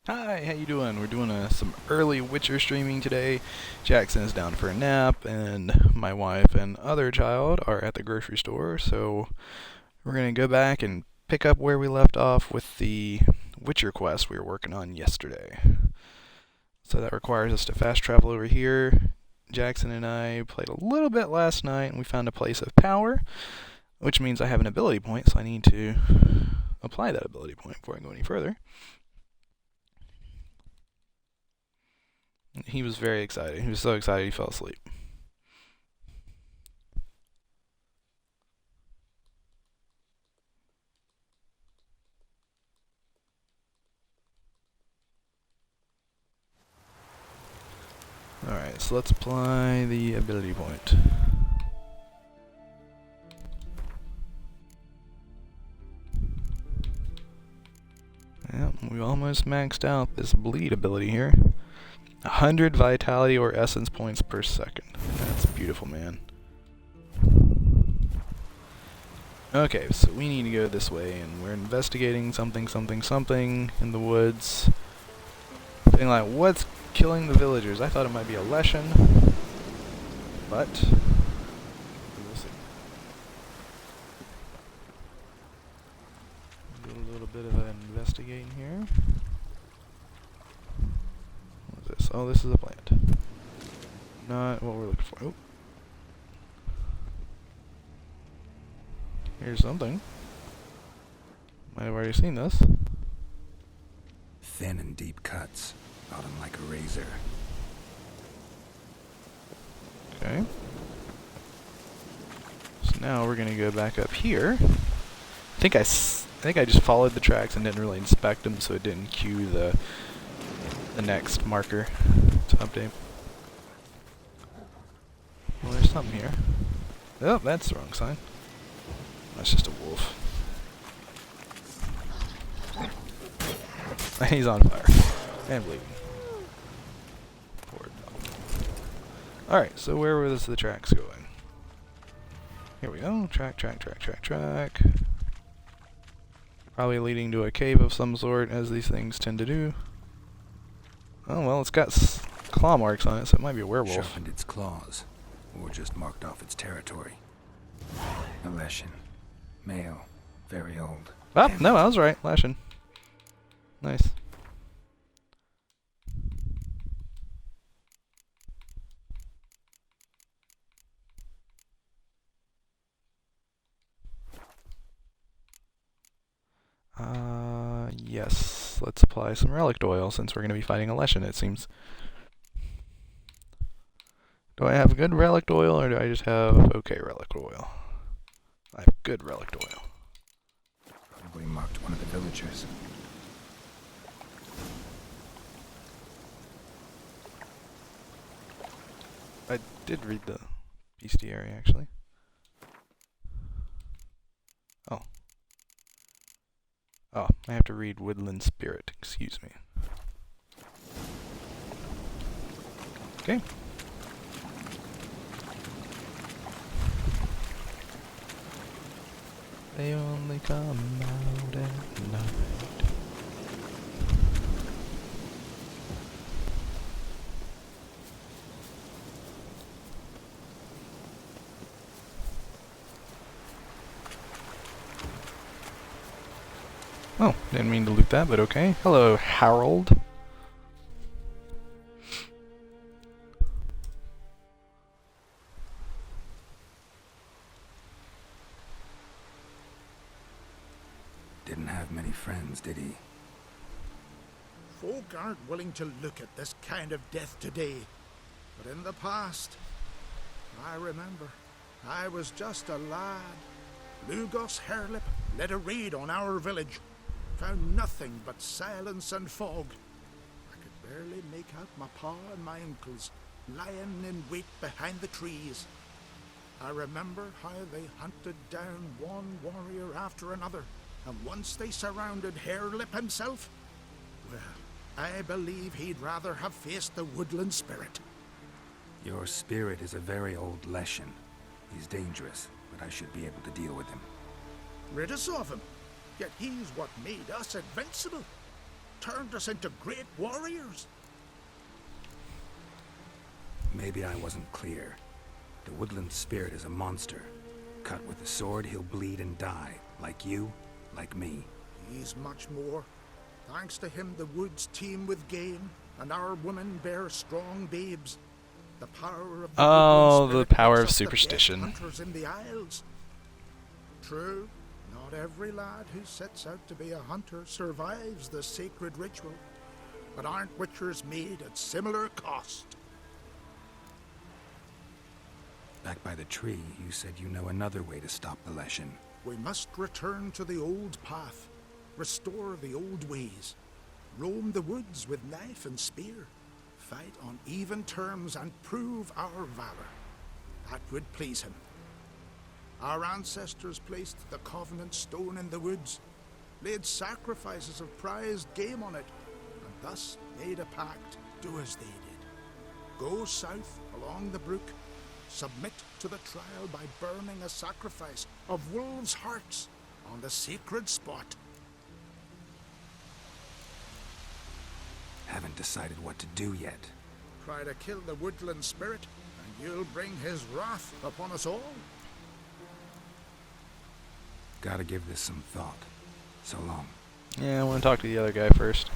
Hi, how you doing? We're doing some early Witcher streaming today. Jackson is down for a nap, and my wife and other child are at the grocery store. So we're gonna go back and pick up where we left off with the Witcher quest we were working on yesterday. So that requires us to fast travel over here. Jackson and I played a little bit last night, and we found a place of power, which means I have an ability point, so I need to apply that ability point before I go any further. He was very excited. He was so excited he fell asleep. Alright, so let's apply the ability point. Yep, we almost maxed out this bleed ability here. 100 vitality or essence points per second. That's beautiful, man. Okay, so we need to go this way, and we're investigating something in the woods. Being like, what's killing the villagers? I thought it might be a Leshen, but we will see. Do a little bit of investigating here. What is this? Oh, this is a plant. Not what we're looking for. Oh. Here's something. Might have already seen this. Thin and deep cuts, not unlike a razor. Okay. So now we're gonna go back up here. I think I just followed the tracks and didn't really inspect them, so it didn't cue the next marker to update. Well, there's something here. Oh, that's the wrong sign. That's just a wolf. He's on fire. And bleeding. Poor dog. Alright, so where was the tracks going? Here we go. Track. Probably leading to a cave of some sort, as these things tend to do. Oh, well, it's got claw marks on it, so it might be a werewolf. Sharpened its claws, or just marked off its territory. A Leshen. Male. Very old. Oh, no, I was right. Leshen. Nice. Yes. Let's apply some relic oil since we're going to be fighting a Leshen, it seems. Do I have good relic oil or do I just have okay relic oil? I have good relic oil. Probably marked one of the villagers. I did read the bestiary, actually. Oh. Oh, I have to read Woodland Spirit, excuse me. Okay. They only come out at night. Oh, didn't mean to loot that, but okay. Hello, Harold. Didn't have many friends, did he? Folk aren't willing to look at this kind of death today. But in the past, I remember, I was just a lad. Lugos Harelip led a raid on our village. Found nothing but silence and fog. I could barely make out my pa and my uncles lying in wait behind the trees. I remember how they hunted down one warrior after another, and once they surrounded Harelip himself, well, I believe he'd rather have faced the Woodland Spirit. Your spirit is a very old Leshen. He's dangerous, but I should be able to deal with him. Rid us of him, yet he's what made us invincible. turned us into great warriors. Maybe I wasn't clear. The woodland spirit is a monster. Cut with the sword, he'll bleed and die. Like you, like me. He's much more. Thanks to him, the woods teem with game, and our women bear strong babes. The power of the Oh, woodland the spirit power makes of us the superstition. best hunters in the Isles. True, not every lad who sets out to be a hunter survives the sacred ritual, but aren't witchers made at similar cost? Back by the tree, you said you know another way to stop the Leshen. We must return to the old path, restore the old ways, roam the woods with knife and spear, fight on even terms and prove our valor. That would please him. Our ancestors placed the Covenant Stone in the woods, laid sacrifices of prized game on it, and thus made a pact. Do as they did. Go south along the brook, submit to the trial by burning a sacrifice of wolves' hearts on the sacred spot. Haven't decided what to do yet. Try to kill the woodland spirit, and you'll bring his wrath upon us all. Gotta give this some thought. So long. Yeah, I want to talk to the other guy first.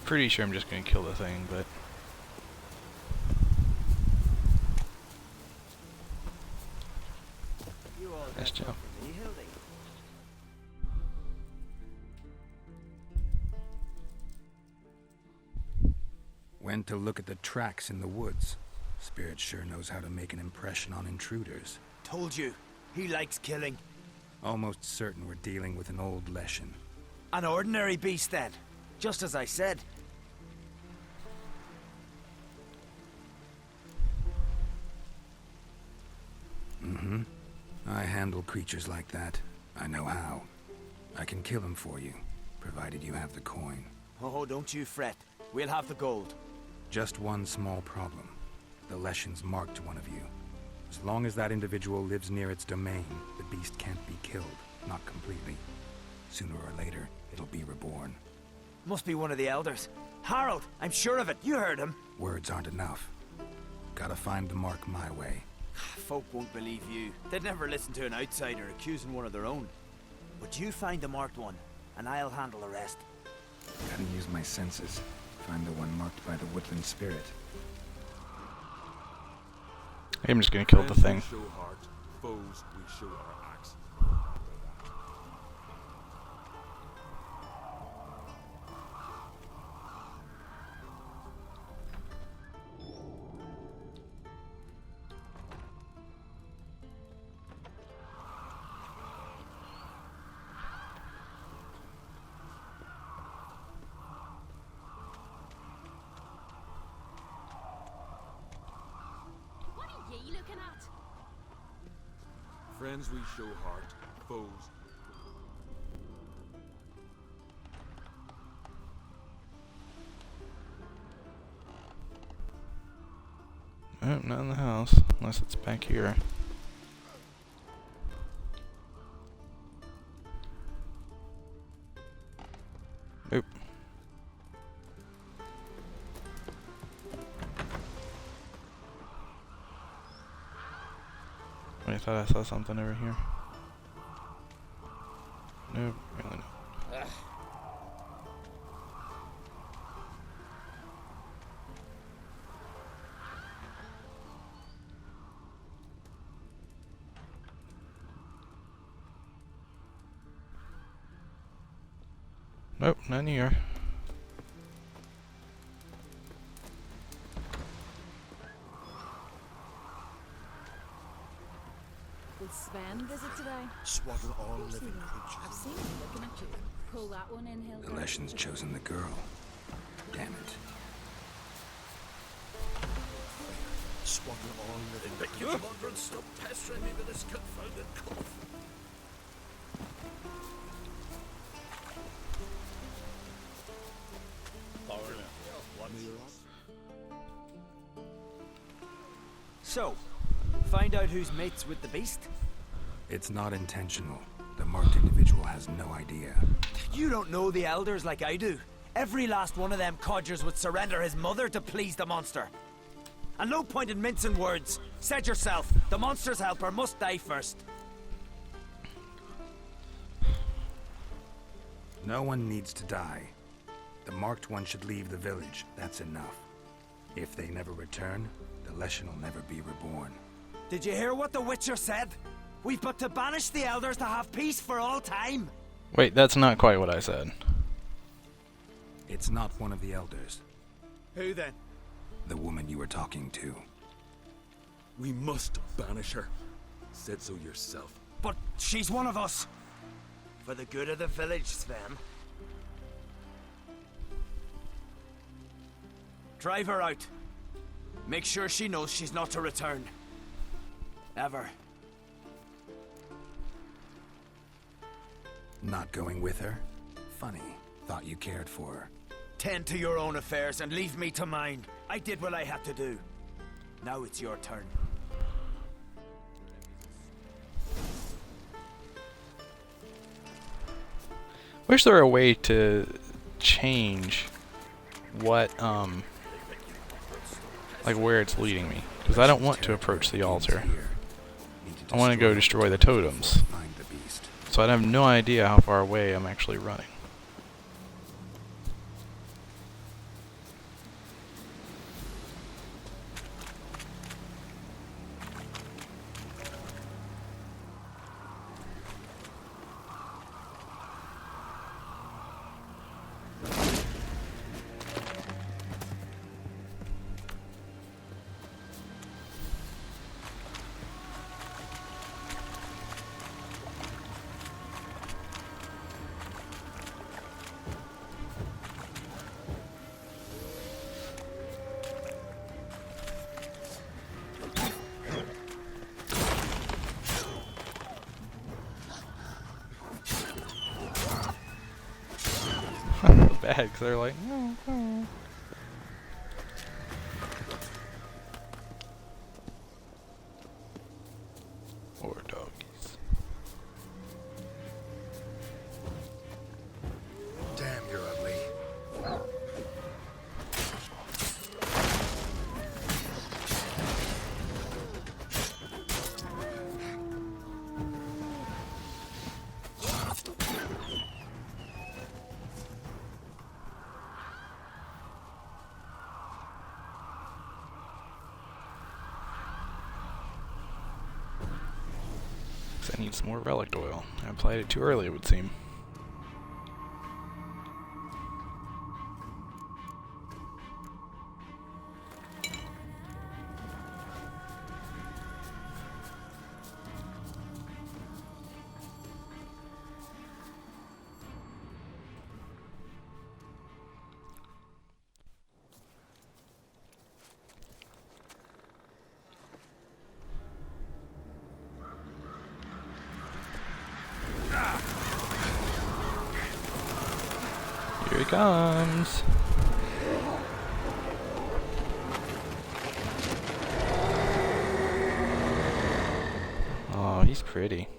Pretty sure I'm just gonna kill the thing, but nice jump. Went to look at the tracks in the woods. Spirit sure knows how to make an impression on intruders. Told you, he likes killing. Almost certain we're dealing with an old Leshen. An ordinary beast then, just as I said. I handle creatures like that. I know how. I can kill him for you, provided you have the coin. Oh, don't you fret. We'll have the gold. Just one small problem. The Leshen's marked one of you. As long as that individual lives near its domain, the beast can't be killed. Not completely. Sooner or later, it'll be reborn. Must be one of the elders. Harold, I'm sure of it. You heard him. Words aren't enough. Gotta find the mark my way. Folk won't believe you. They'd never listen to an outsider accusing one of their own. But you find the marked one, and I'll handle the rest. Gotta use my senses. Find the one marked by the woodland spirit. I'm just gonna kill the thing. Show heart, foes we show our axe. What are ye looking at? Friends we show heart, foes. Nope, not in the house, unless it's back here. Nope. Wait, I thought I saw something over here. Nope, really not. Nope, none here. Did Sven visit today? Swaddle all Of course he living will. creatures. I've seen him looking at you. Pull that one in, The Hilda. Leshen's chosen the girl. Damn it. Swaddle all living creatures. Stop pestering me with this confounded cough. So, find out who's mates with the beast? It's not intentional. The marked individual has no idea. You don't know the elders like I do. Every last one of them codgers would surrender his mother to please the monster. And no point in mincing words. Said yourself, the monster's helper must die first. No one needs to die. The marked one should leave the village. That's enough. If they never return, the Leshen will never be reborn. Did you hear what the Witcher said? We've but to banish the elders to have peace for all time. Wait, that's not quite what I said. It's not one of the elders. Who then? The woman you were talking to. We must banish her. Said so yourself. But she's one of us. For the good of the village, Sven. Drive her out. Make sure she knows she's not to return. Ever. Not going with her? Funny. Thought you cared for her. Tend to your own affairs and leave me to mine. I did what I had to do. Now it's your turn. Wish there were a way to change what, like where it's leading me. Because I don't want to approach the altar. I want to go destroy the totems. Find the beast. So I have no idea how far away I'm actually running. Bad, because they're like, no, no. Poor doggies. Damn, you're ugly. I need some more relic oil. I applied it too early, it would seem. Here he comes. Oh, he's pretty.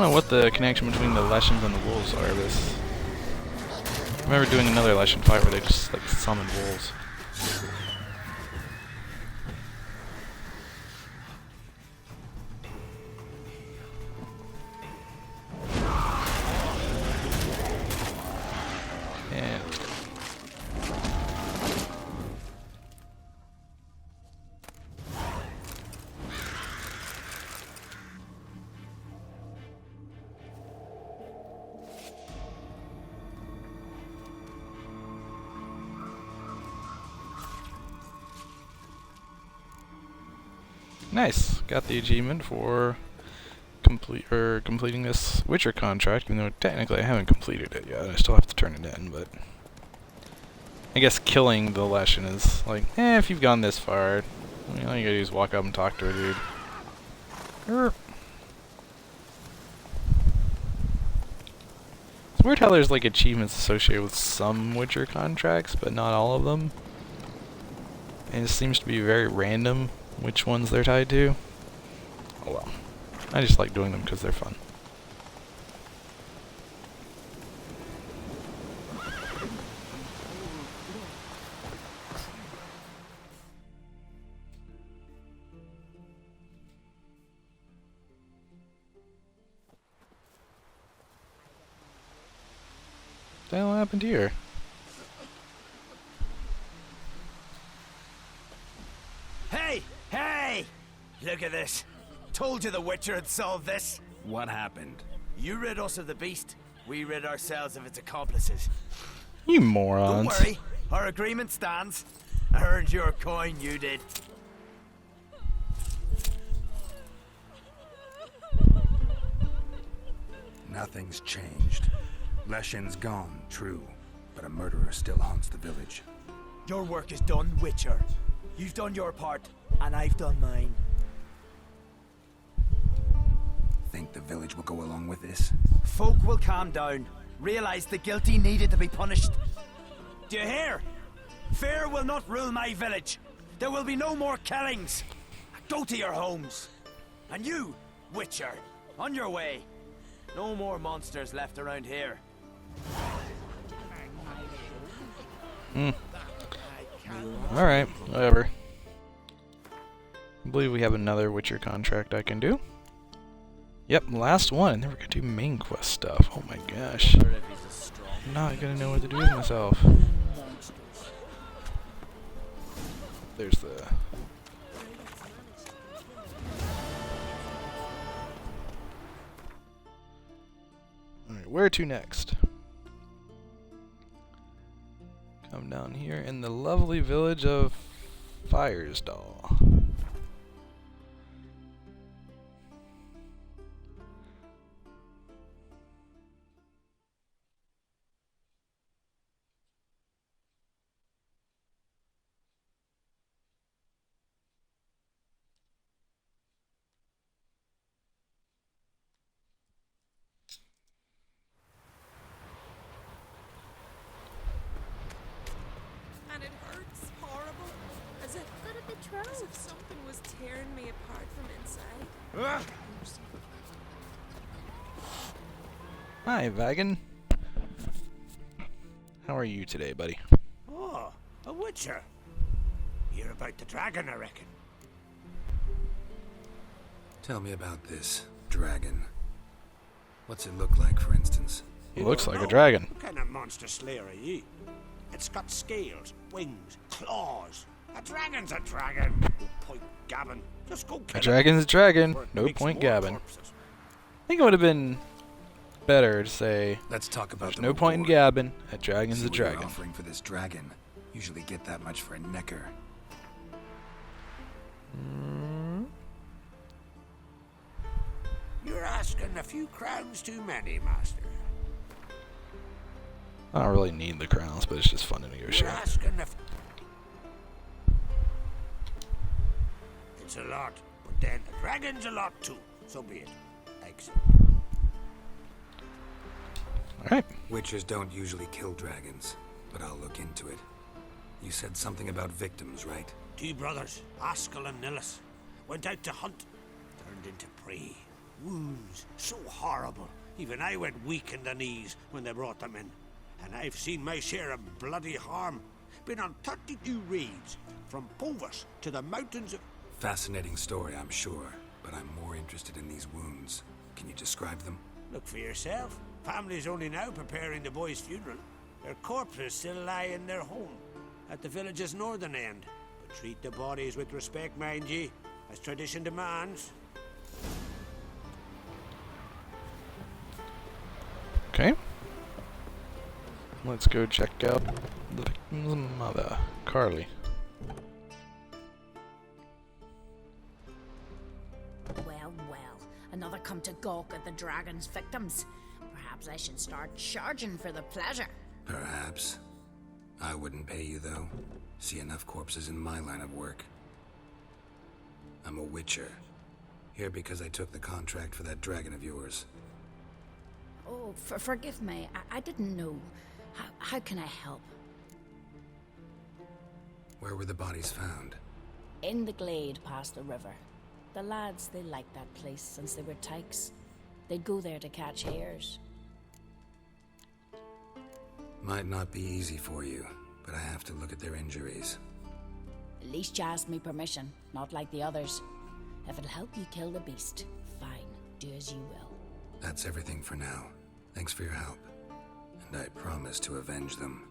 don't know what the connection between the Leshens and the wolves are. I remember doing another Leshen fight where they just like summoned wolves. And nice, got the achievement for completing this Witcher contract, even though technically I haven't completed it yet. I still have to turn it in, but I guess killing the Leshen is like, if you've gone this far, all you gotta do is walk up and talk to a dude. It's weird how there's like achievements associated with some Witcher contracts, but not all of them. And it seems to be very random which ones they're tied to. Oh well. I just like doing them because they're fun. What the hell happened here? Hey! Hey! Look at this. Told you the Witcher had solved this. What happened? You rid us of the beast. We rid ourselves of its accomplices. You Don't morons. worry. Our agreement stands. I earned your coin, you did. Nothing's changed. Leshen's gone, true, but a murderer still haunts the village. Your work is done, Witcher. You've done your part, and I've done mine. Think the village will go along with this? Folk will calm down. Realize the guilty needed to be punished. Do you hear? Fear will not rule my village. There will be no more killings. Go to your homes. And you, Witcher, on your way. No more monsters left around here. Alright, whatever. I believe we have another Witcher contract I can do. Yep, last one, and then we're gonna do main quest stuff. Oh my gosh. I'm not gonna know what to do with myself. There's the... Alright, where to next? Come down here in the lovely village of Firesdall. And it hurts horrible, as if something was tearing me apart from inside. Hi, Vagan. How are you today, buddy? Oh, a Witcher. You're about the dragon, I reckon. Tell me about this dragon. What's it look like, for instance? It looks like a dragon. What kind of monster slayer are you? It's got scales, wings, claws. A dragon's a dragon. No point gabbing. Just go kill A dragon's a dragon. before it No makes point more gabbing. corpses. I think it would have been better to say, Let's talk about there's the no point in reward. gabbing. A dragon's See a what you're dragon. offering for this dragon. Usually get that much for a necker. You're asking a few crowns too many, master. I don't really need the crowns, but it's just fun to You're negotiate. asking if... It's a lot, but then a dragon's a lot too. So be it. Exit. Alright. Witchers don't usually kill dragons, but I'll look into it. You said something about victims, right? Two brothers, Askell and Nillis, went out to hunt, turned into prey. Wounds so horrible. Even I went weak in the knees when they brought them in. And I've seen my share of bloody harm. Been on 32 raids, from Povus to the mountains of... Fascinating story, I'm sure, but I'm more interested in these wounds. Can you describe them? Look for yourself. Family's only now preparing the boy's funeral. Their corpses still lie in their home, at the village's northern end. But treat the bodies with respect, mind ye, as tradition demands. Okay. Let's go check out the victim's mother, Carly. Well, well. Another come to gawk at the dragon's victims. Perhaps I should start charging for the pleasure. Perhaps. I wouldn't pay you, though. See enough corpses in my line of work. I'm a witcher. Here because I took the contract for that dragon of yours. Oh, forgive me. I didn't know. How can I help? Where were the bodies found? In the glade past the river. The lads, they liked that place since they were tykes. They'd go there to catch hares. Might not be easy for you, but I have to look at their injuries. At least you asked me permission, not like the others. If it'll help you kill the beast, fine. Do as you will. That's everything for now. Thanks for your help. And I promise to avenge them.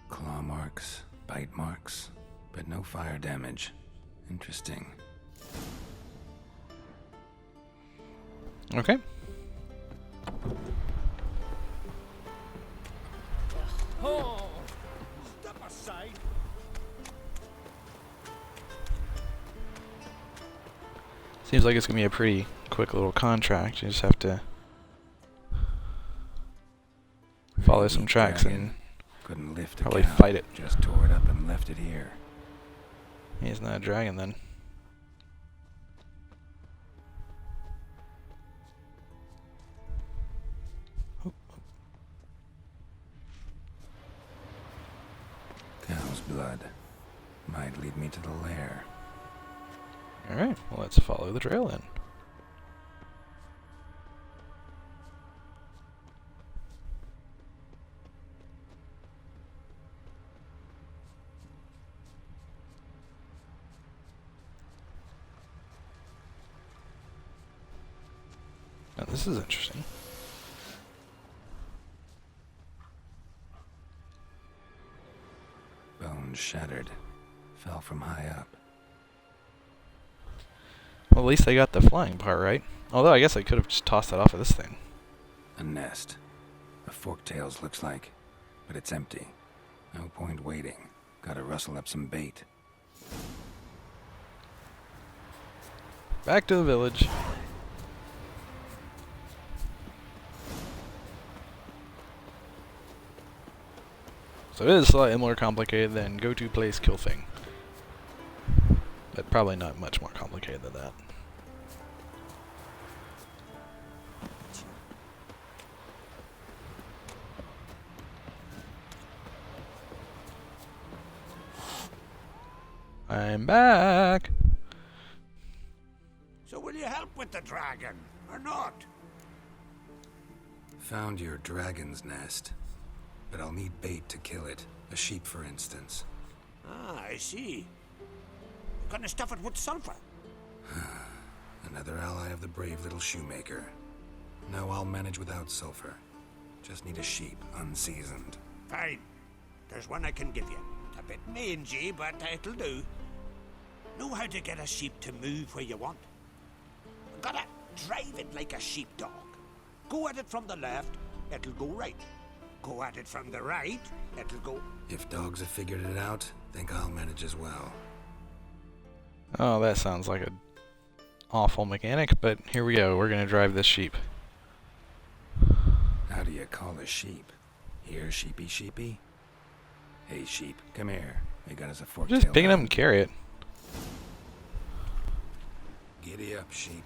Claw marks, bite marks, but no fire damage. Interesting. Okay. Oh! Step aside! Seems like it's gonna be a pretty quick little contract. You just have to follow some tracks and couldn't lift probably a cow. fight it. Just tore it up and left it here. He's not a dragon then. Cow's blood might lead me to the lair. Alright, well let's follow the trail then. Now this is interesting. Bones shattered. Fell from high up. Well, at least they got the flying part right. Although I guess I could have just tossed that off of this thing. A nest. A forktails looks like. But it's empty. No point waiting. Gotta rustle up some bait. Back to the village. So it is slightly more complicated than go to place kill thing. But probably not much more complicated than that. I'm back! So will you help with the dragon, or not? Found your dragon's nest. But I'll need bait to kill it. A sheep, for instance. Ah, I see. Gonna stuff it with sulfur. Another ally of the brave little shoemaker. No, I'll manage without sulfur. Just need a sheep, unseasoned. Fine. There's one I can give you. It's a bit mangy, but it'll do. Know how to get a sheep to move where you want. Gotta drive it like a sheepdog. Go at it from the left, it'll go right. Go at it from the right, it'll go... If dogs have figured it out, think I'll manage as well. Oh, that sounds like an awful mechanic, but here we go. We're gonna drive this sheep. How do you call a sheep? Here, sheepy sheepy? Hey, sheep, come here. We got us a fork Just pick it up and carry it. Giddy up, sheep.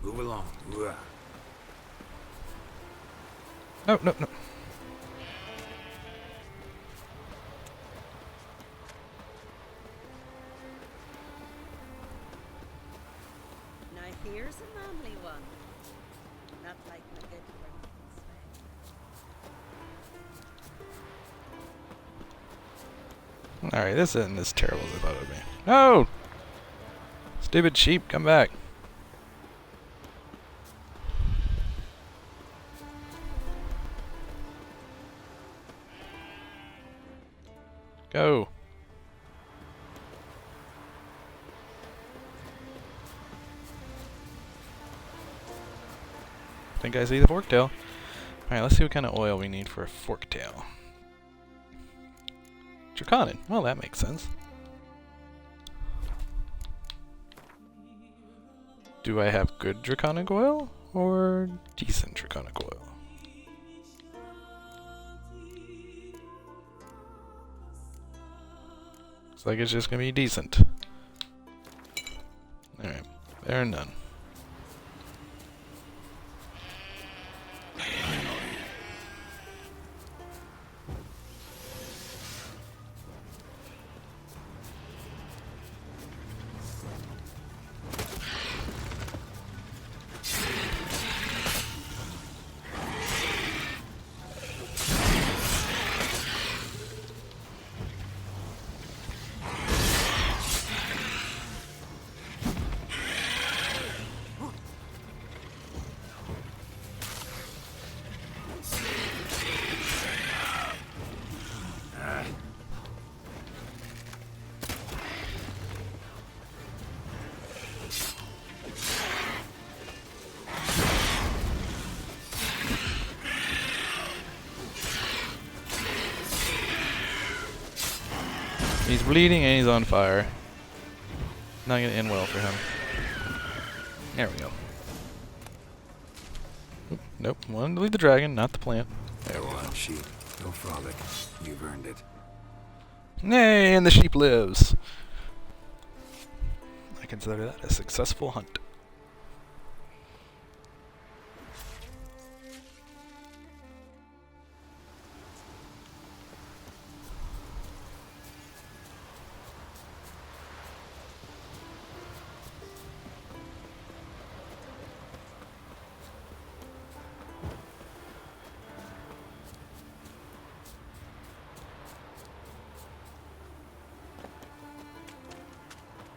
Move along. Ooh-ah. No, no, no. Here's a manly one. Not like my good friend. Alright, this isn't as terrible as I thought it would be. No! Stupid sheep, come back. Go. I think I see the forktail. Alright, let's see what kind of oil we need for a forktail. Draconin. Well, that makes sense. Do I have good draconic oil or decent draconic oil? Looks like it's just gonna be decent. Alright, there and done. He's bleeding and he's on fire. Not gonna end well for him. There we go. Oop, nope, wanted to lead the dragon, not the plant. There on, sheep. Go frolic. You've earned it. Nay, and the sheep lives. I consider that a successful hunt.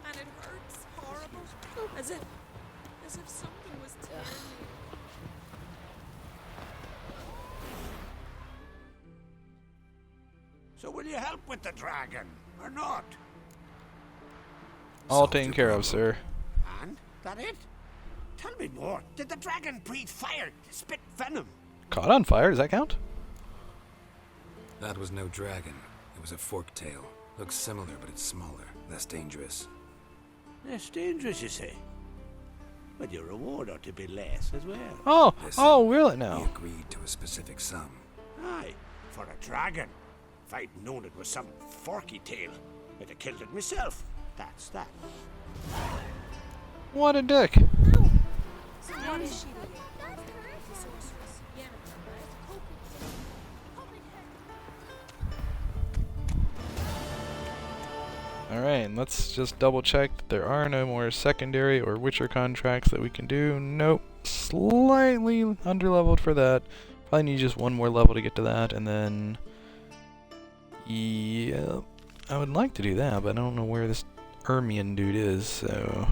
And it hurts horrible. As if something was tearing me. So will you help with the dragon, or not? All Solved taken your care of, problem. sir. And? That it? Tell me more. Did the dragon breathe fire, spit venom? Caught on fire, does that count? That was no dragon. It was a forktail. Looks similar, but it's smaller. Less dangerous. Less dangerous, you say? But your reward ought to be less as well. Oh, Listen, oh, will it We now? agreed to a specific sum. Aye, for a dragon. If I'd known it was some forky tail, I'd have killed it myself. That's that. What a dick. So what is she doing? The sorceress. Yennefer, right? Alright, let's just double check that there are no more secondary or Witcher contracts that we can do. Nope. Slightly underleveled for that. Probably need just one more level to get to that, and then... Yeah, I would like to do that, but I don't know where this Ermion dude is, so...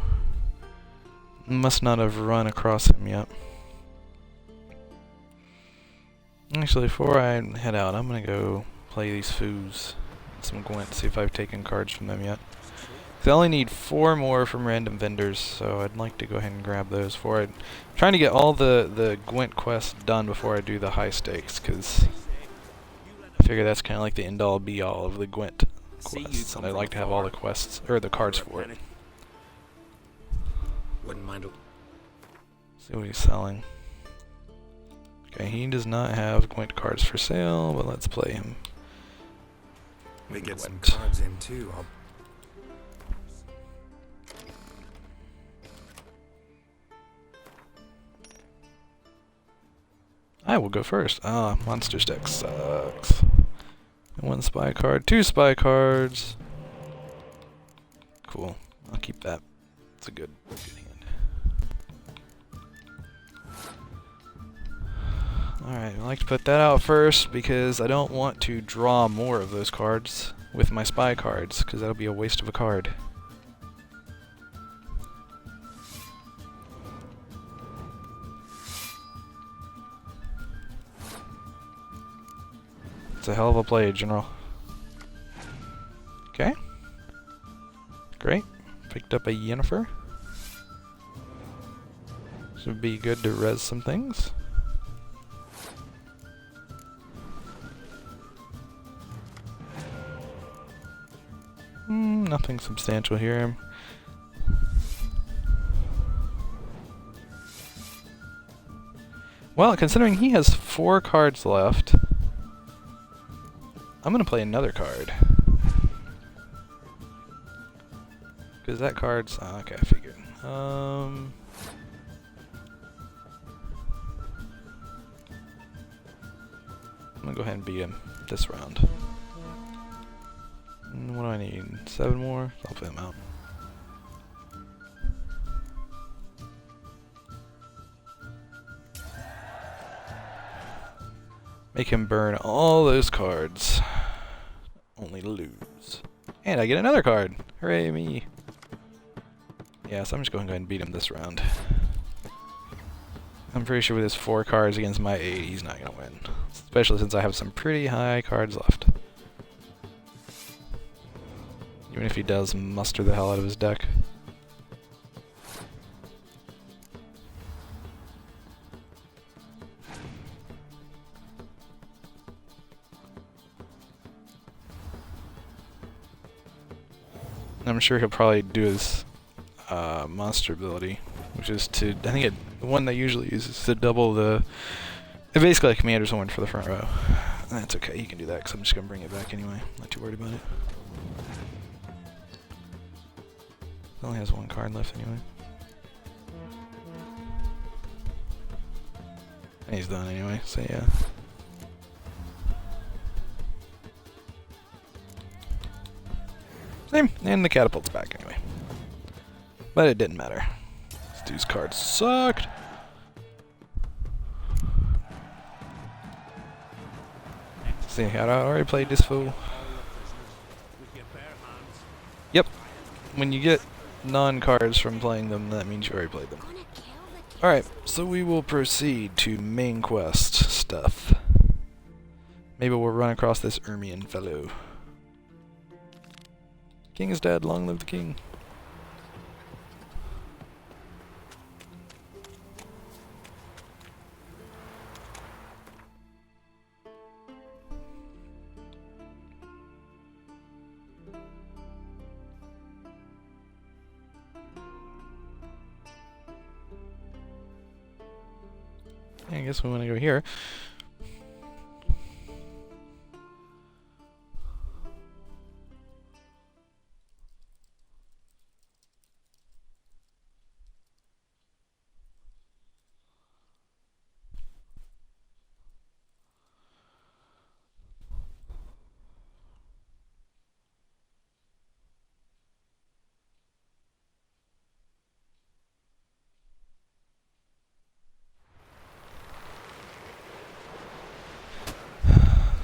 Must not have run across him yet. Actually, before I head out, I'm gonna go play these foos. Some Gwent, see if I've taken cards from them yet. 'Cause I only need 4 more from random vendors, so I'd like to go ahead and grab those for it. Trying to get all the Gwent quests done before I do the high stakes, because I figure that's kind of like the end-all be-all of the Gwent quests, and I'd like to have all the quests, or the cards for it. Wouldn't mind. See what he's selling. Okay, he does not have Gwent cards for sale, but let's play him. We get some Gwent. cards in too. I will go first. Ah, Monster Deck sucks. 1 spy card, 2 spy cards. Cool. I'll keep that. It's a good hand. Alright, I like to put that out first because I don't want to draw more of those cards with my spy cards, because that'll be a waste of a card. It's a hell of a play, General. Okay. Great. Picked up a Yennefer. This would be good to res some things. Nothing substantial here. Well, considering he has 4 cards left, I'm gonna play another card. Because that card's... oh, okay, I figured. I'm gonna go ahead and beat him this round. What do I need? 7 more? I'll play him out. Make him burn all those cards. Only to lose. And I get another card! Hooray me! Yeah, so I'm just going to go ahead and beat him this round. I'm pretty sure with his 4 cards against my 8, he's not going to win. Especially since I have some pretty high cards left. Even if he does muster the hell out of his deck. I'm sure he'll probably do his monster ability, which is to, I think the one they usually uses to double the, basically a commander's horn for the front row. That's okay, he can do that because I'm just going to bring it back anyway. Not too worried about it. He only has 1 card left anyway. And he's done anyway, so yeah. Same, and the catapult's back anyway. But it didn't matter. This dude's cards sucked. See, I already played this fool. Yep. When you get non-cards from playing them, that means you already played them. Alright, so we will proceed to main quest stuff. Maybe we'll run across this Ermion fellow. King is dead, long live the king. I guess we want to go here.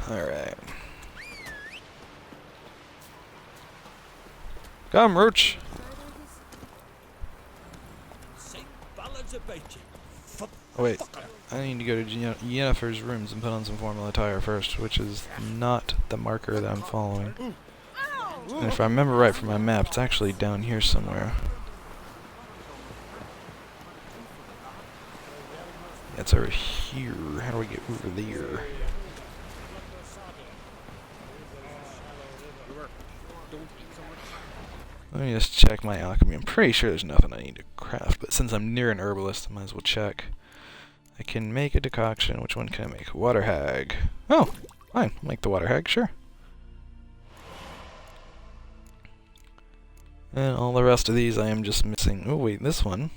Alright. Come, Roach! Oh wait, I need to go to Yennefer's rooms and put on some formal attire first, which is not the marker that I'm following. And if I remember right from my map, it's actually down here somewhere. It's over here. How do we get over there? Let me just check my alchemy. I'm pretty sure there's nothing I need to craft, but since I'm near an herbalist, I might as well check. I can make a decoction. Which one can I make? Water hag. Oh, fine. I'll make the water hag, sure. And all the rest of these I am just missing. Oh wait, this one.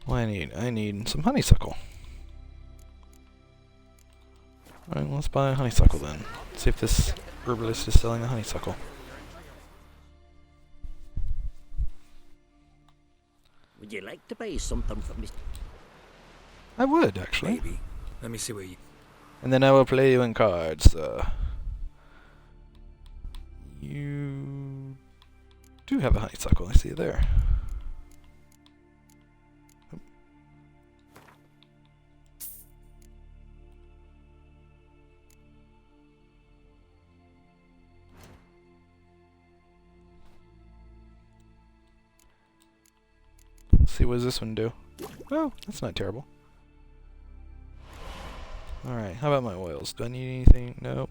What I need? I need some honeysuckle. Alright, let's buy a honeysuckle then. See if this herbalist is selling a honeysuckle. Would you like to buy something from me? I would, actually. Maybe. Let me see what you... And then I will play you in cards. You do have a honeysuckle. I see it there. Let's see, what does this one do? Oh, that's not terrible. Alright, how about my oils? Do I need anything? Nope.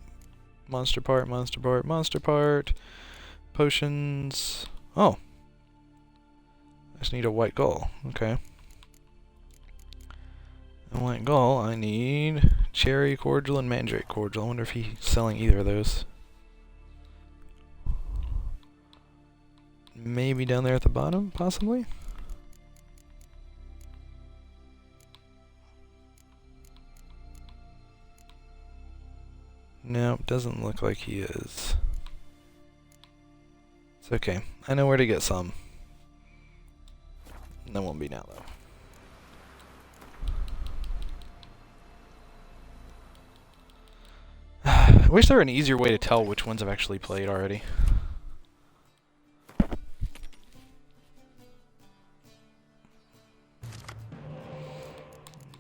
Monster part, monster part, monster part. Potions. Oh. I just need a white gull. Okay. A white gull, I need cherry cordial and mandrake cordial. I wonder if he's selling either of those. Maybe down there at the bottom, possibly? No, doesn't look like he is. It's okay. I know where to get some. That won't be now, though. I wish there were an easier way to tell which ones I've actually played already.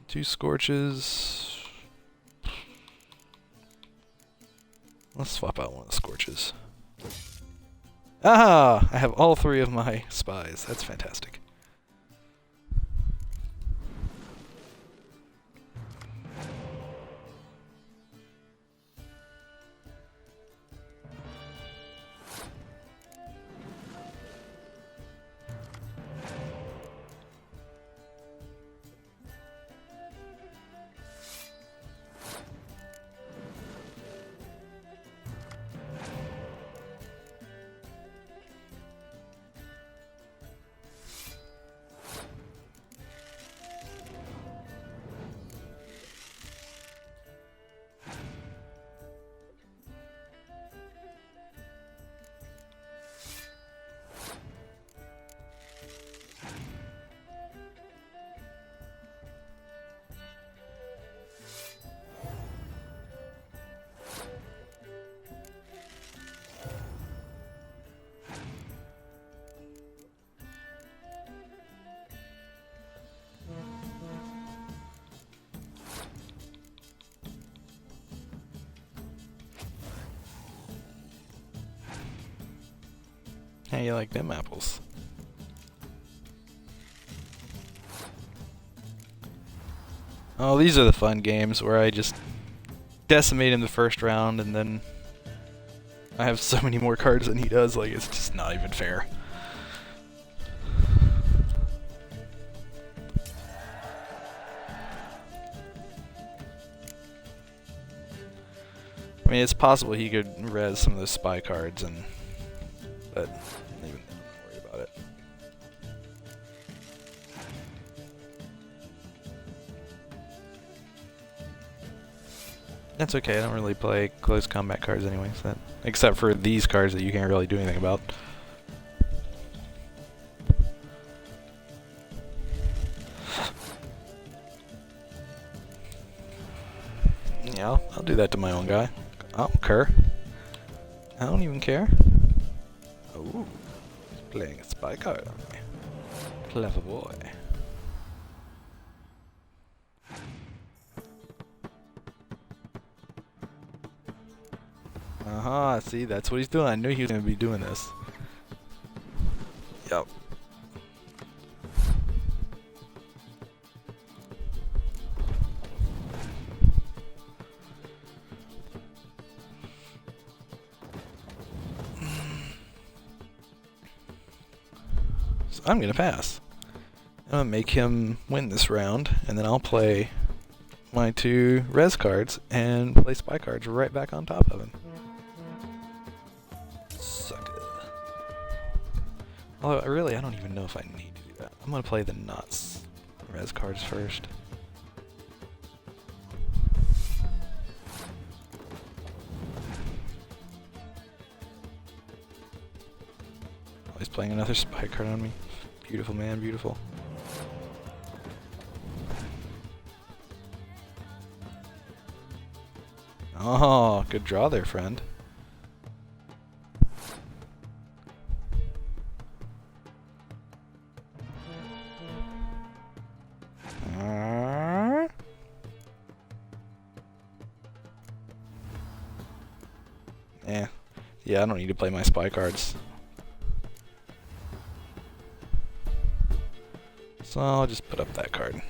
Two Scorches. Let's swap out one of the Scorches. Ah! I have all three of my spies. That's fantastic. How you like them apples? Oh, these are the fun games where I just decimate in the first round and then I have so many more cards than he does, like it's just not even fair. I mean, it's possible he could res some of those spy cards, but even then, I'm not worried about it. That's okay. I don't really play close combat cards anyway, so except for these cards that you can't really do anything about. Yeah, I'll do that to my own guy. I don't care. I don't even care. Oh, he's playing a spy card on me. Clever boy. Uh-huh, see, that's what he's doing. I knew he was going to be doing this. Yep. So I'm going to pass. I'm going to make him win this round, and then I'll play my 2 res cards and play spy cards right back on top of him. Although, I don't even know if I need to do that. I'm going to play the not res cards first. Oh, he's playing another spy card on me. Beautiful, man, beautiful. Oh, good draw there, friend. Yeah, I don't need to play my spy cards. So I'll just put up that card.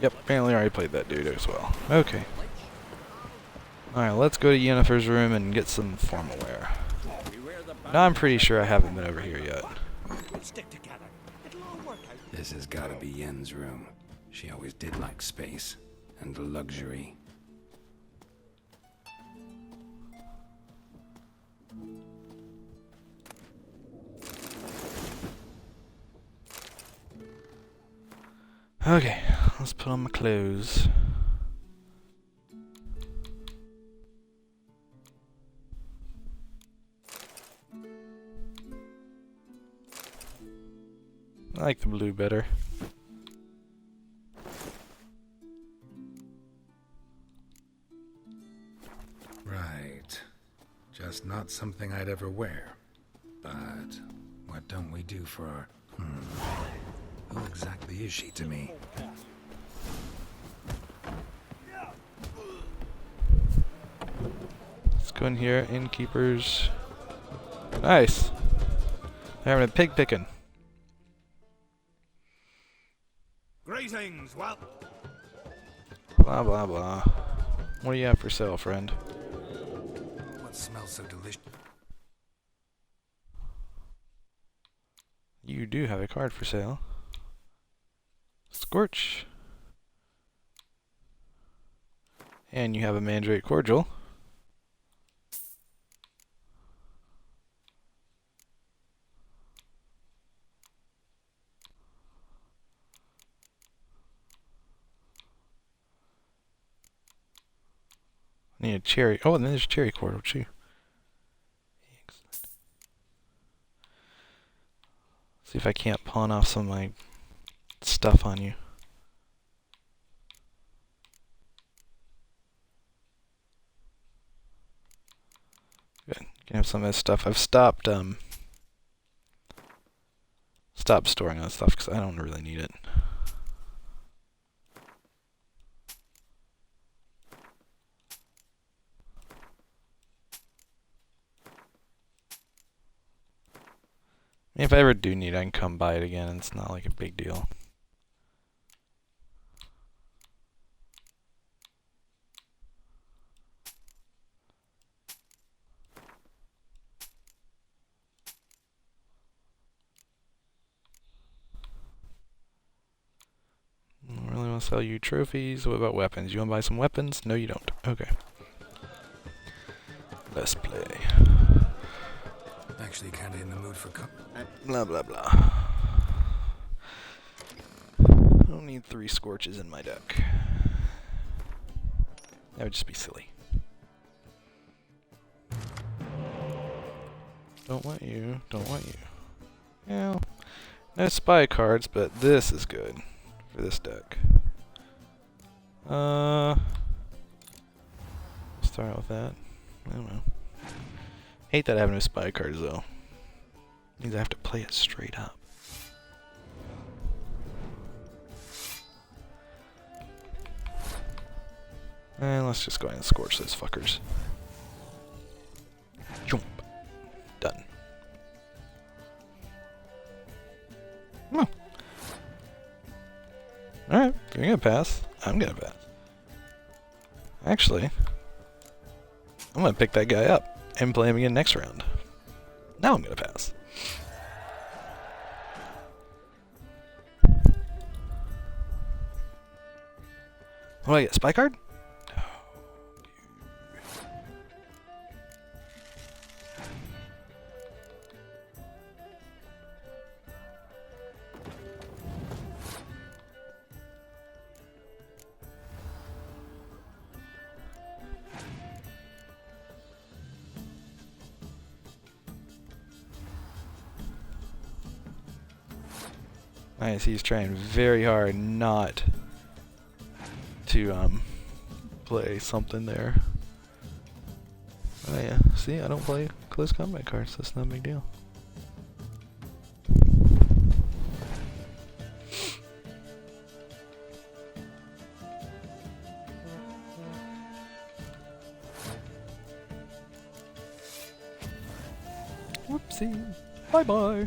Yep, apparently I already played that dude as well. Okay. Alright, let's go to Yennefer's room and get some formal wear. Now I'm pretty sure I haven't been over here yet. We'll stick together. It'll all work out. This has gotta be Yen's room. She always did like space and luxury. Okay, let's put on my clothes. I like the blue better. Right. Just not something I'd ever wear. But what don't we do for our... Who exactly is she to me? Let's go in here, innkeepers. Nice. They're having a pig picking. Greetings, well. Blah blah blah. What do you have for sale, friend? What smells so delicious? You do have a card for sale. Scorch. And you have a Mandrake Cordial. I need a cherry. Oh, and then there's a cherry cordial too. Excellent. See if I can't pawn off some of my stuff on you. Good. You can have some of this stuff. I've stopped storing that stuff because I don't really need it. If I ever do need it, I can come buy it again. It's not like a big deal. I don't really want to sell you trophies. What about weapons? You want to buy some weapons? No, you don't. Okay. Let's play. Actually kinda in the mood for Blah blah blah. I don't need 3 Scorches in my deck. That would just be silly. Don't want you. Don't want you. Yeah. No spy cards, but this is good for this deck. Start out with that. I don't know. Hate that I have no spy cards though. Means I have to play it straight up. And let's just go ahead and scorch those fuckers. Jump. Done. Oh. Alright, if you're gonna pass, I'm gonna pass. Actually, I'm gonna pick that guy up and play him again next round. Now I'm gonna pass. What do I get? Spy card? Nice, he's trying very hard not to play something there. Oh yeah, see, I don't play close combat cards, that's not a big deal. Whoopsie. Bye bye.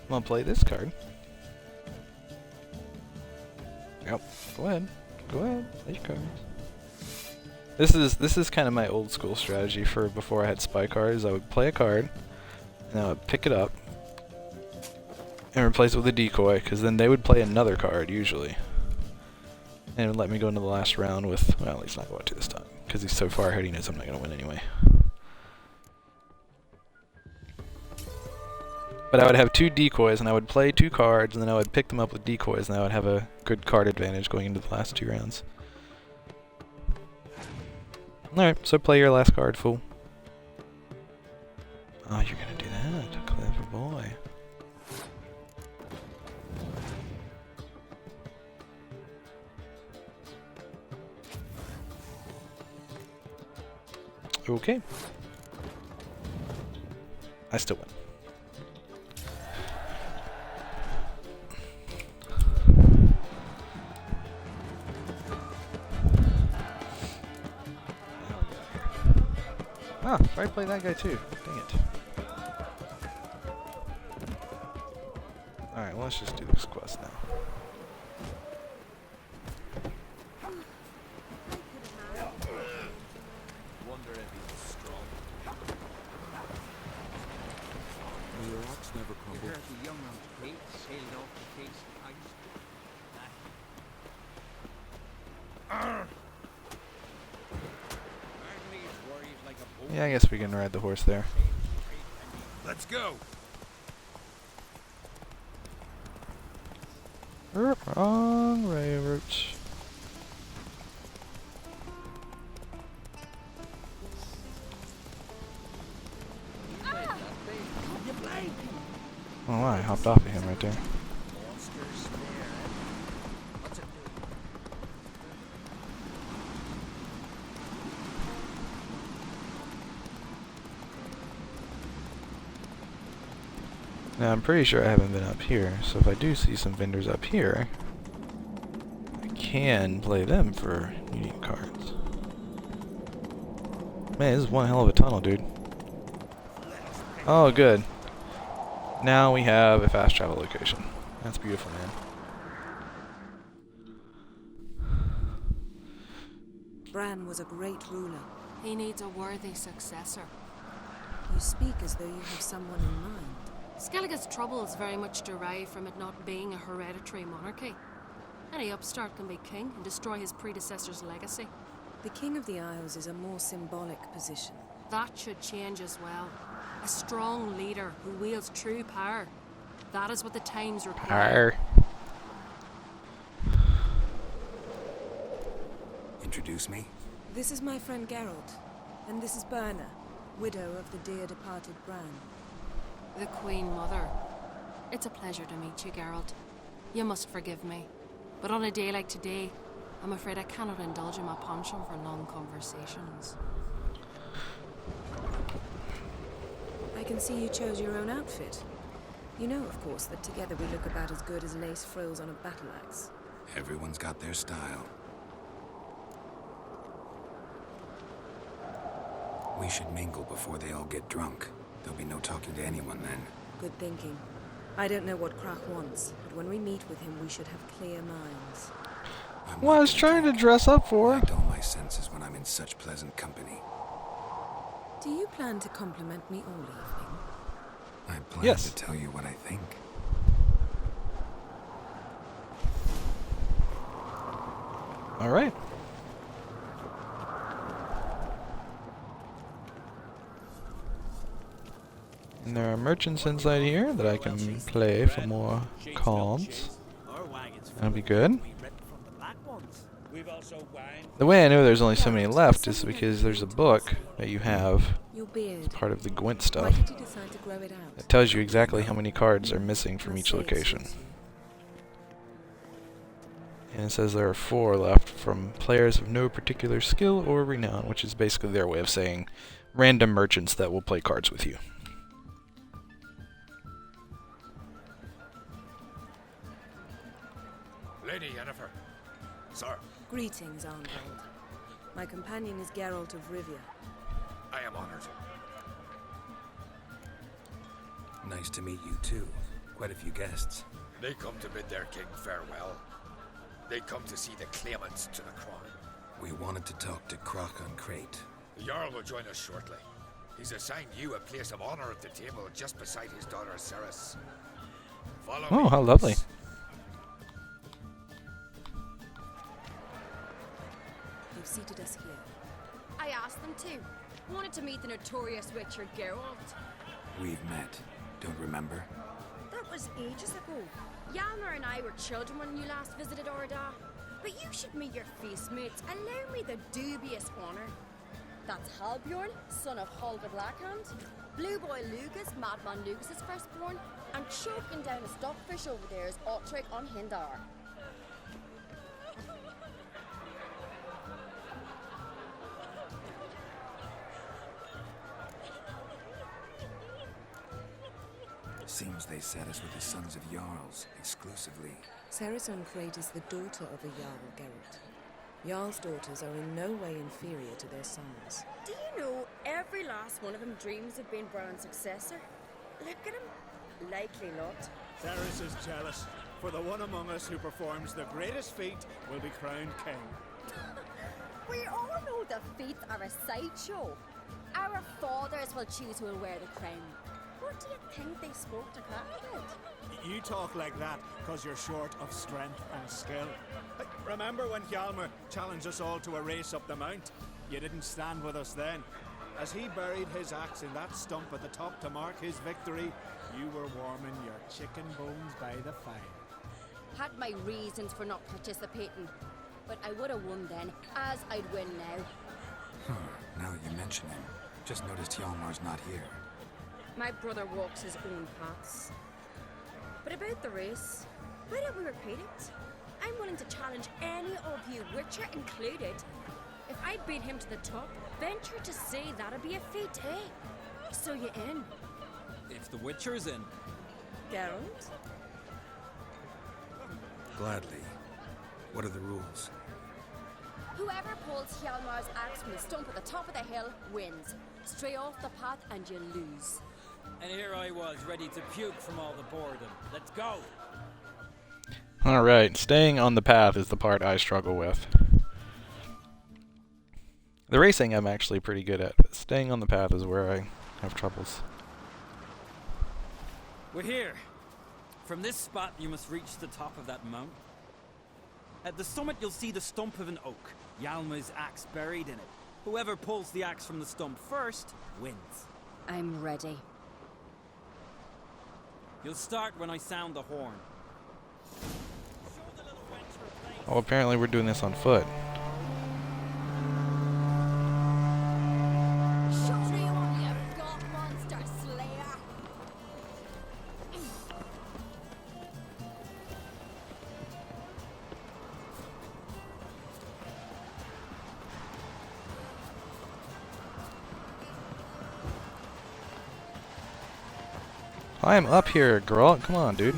I'm gonna play this card. Yep. Go ahead. Go ahead. Play your cards. This is kind of my old school strategy for before I had spy cards. I would play a card, and I would pick it up and replace it with a decoy, because then they would play another card usually, and it would let me go into the last round with, well, at least not go out to this time, because he's so far ahead he knows I'm not gonna win anyway. But I would have 2 decoys, and I would play 2 cards, and then I would pick them up with decoys, and I would have a good card advantage going into the last 2 rounds. Alright, so play your last card, fool. Oh, you're gonna do that. Clever boy. Okay. I still win. Ah, I play that guy too. Dang it. Alright, well, let's just do this quest now. Wonder if he's strong. May your rocks never crumble. The young man's fate sailed off the face of ice. Yeah, I guess we can ride the horse there. Let's go. Wrong railroads. Oh, I hopped off of him right there. Now I'm pretty sure I haven't been up here, so if I do see some vendors up here, I can play them for unique cards. Man, this is one hell of a tunnel, dude. Oh, good. Now we have a fast travel location. That's beautiful, man. Bran was a great ruler. He needs a worthy successor. You speak as though you have someone in mind. Skellige's troubles very much derive from it not being a hereditary monarchy. Any upstart can be king and destroy his predecessor's legacy. The King of the Isles is a more symbolic position. That should change as well. A strong leader who wields true power. That is what the times require. Introduce me. This is my friend Geralt, and this is Berna, widow of the dear departed Bran. The Queen Mother. It's a pleasure to meet you, Geralt. You must forgive me, but on a day like today, I'm afraid I cannot indulge in my penchant for long conversations. I can see you chose your own outfit. You know, of course, that together we look about as good as lace frills on a battle axe. Everyone's got their style. We should mingle before they all get drunk. There'll be no talking to anyone then. Good thinking. I don't know what Krach wants, but when we meet with him, we should have clear minds. Well, I was trying to dress up for her. I dull my senses when I'm in such pleasant company. Do you plan to compliment me all evening? I plan Yes. to tell you what I think. All right. And there are merchants inside here that I can play for more cards. That'll be good. The way I know there's only so many left is because there's a book that you have as part of the Gwent stuff. It tells you exactly how many cards are missing from each location. And it says there are 4 left from players of no particular skill or renown, which is basically their way of saying random merchants that will play cards with you. Lady Yennefer. Sir. Greetings, Arngold. My companion is Geralt of Rivia. I am honored. Nice to meet you too. Quite a few guests. They come to bid their king farewell. They come to see the claimants to the crown. We wanted to talk to Crochan Crate. The Jarl will join us shortly. He's assigned you a place of honor at the table just beside his daughter Ceres. Follow me. Oh, how lovely. They've seated us here. I asked them to. Wanted to meet the notorious Witcher Geralt. We've met. Don't remember? That was ages ago. Hjalmar and I were children when you last visited Orda. But you should meet your face mates. Allow me the dubious honor. That's Halbjorn, son of Holger Blackhand. Blue Boy Lugas, Madman Lugas' firstborn. And choking down a stockfish over there is Otric on Hindar. Seems they set us with the sons of Jarls, exclusively. Ceres Crate is the daughter of a Jarl, Geralt. Jarl's daughters are in no way inferior to their sons. Do you know every last one of them dreams of being Bran's successor? Look at him. Likely not. Ceres is jealous, for the one among us who performs the greatest feat will be crowned king. We all know the feats are a sideshow. Our fathers will choose who will wear the crown. What do you think they spoke to Crackhead? You talk like that because you're short of strength and skill. Remember when Hjalmar challenged us all to a race up the mount? You didn't stand with us then. As he buried his axe in that stump at the top to mark his victory, you were warming your chicken bones by the fire. Had my reasons for not participating, but I would have won then, as I'd win now. Now you mention him. Just noticed Hjalmar's not here. My brother walks his own paths. But about the race, why don't we repeat it? I'm willing to challenge any of you, Witcher included. If I beat him to the top, venture to say that'd be a feat, eh? So you in? If the Witcher's in. Geralt? Gladly. What are the rules? Whoever pulls Hjalmar's axe from the stump at the top of the hill wins. Stray off the path and you lose. And here I was, ready to puke from all the boredom. Let's go! Alright, staying on the path is the part I struggle with. The racing I'm actually pretty good at, but staying on the path is where I have troubles. We're here. From this spot, you must reach the top of that mount. At the summit, you'll see the stump of an oak. Hjalmar's axe buried in it. Whoever pulls the axe from the stump first, wins. I'm ready. You'll start when I sound the horn. Oh, apparently we're doing this on foot. Show me what you've got, monster slayer! I'm up here, girl. Come on, dude.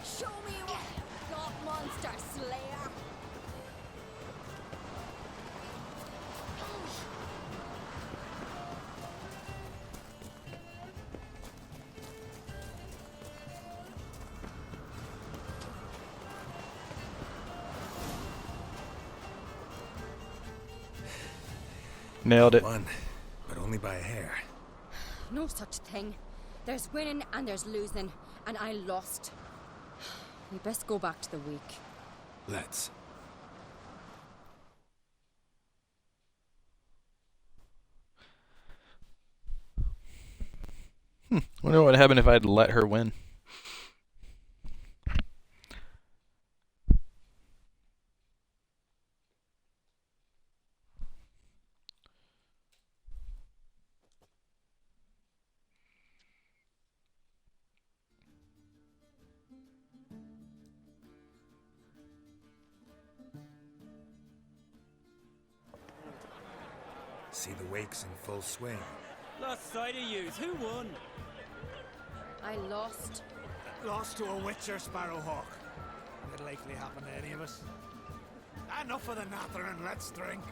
Show me what you've got, monster slayer! Nailed it. Won, but only by a hair. No such thing. There's winning and there's losing, and I lost. We best go back to the week. Let's. Wonder what happened if I'd let her win. See the wakes in full swing. Lost sight of yous. Who won? I lost. Lost to a Witcher, Sparrowhawk. It'll likely happen to any of us. Enough of the natter and let's drink.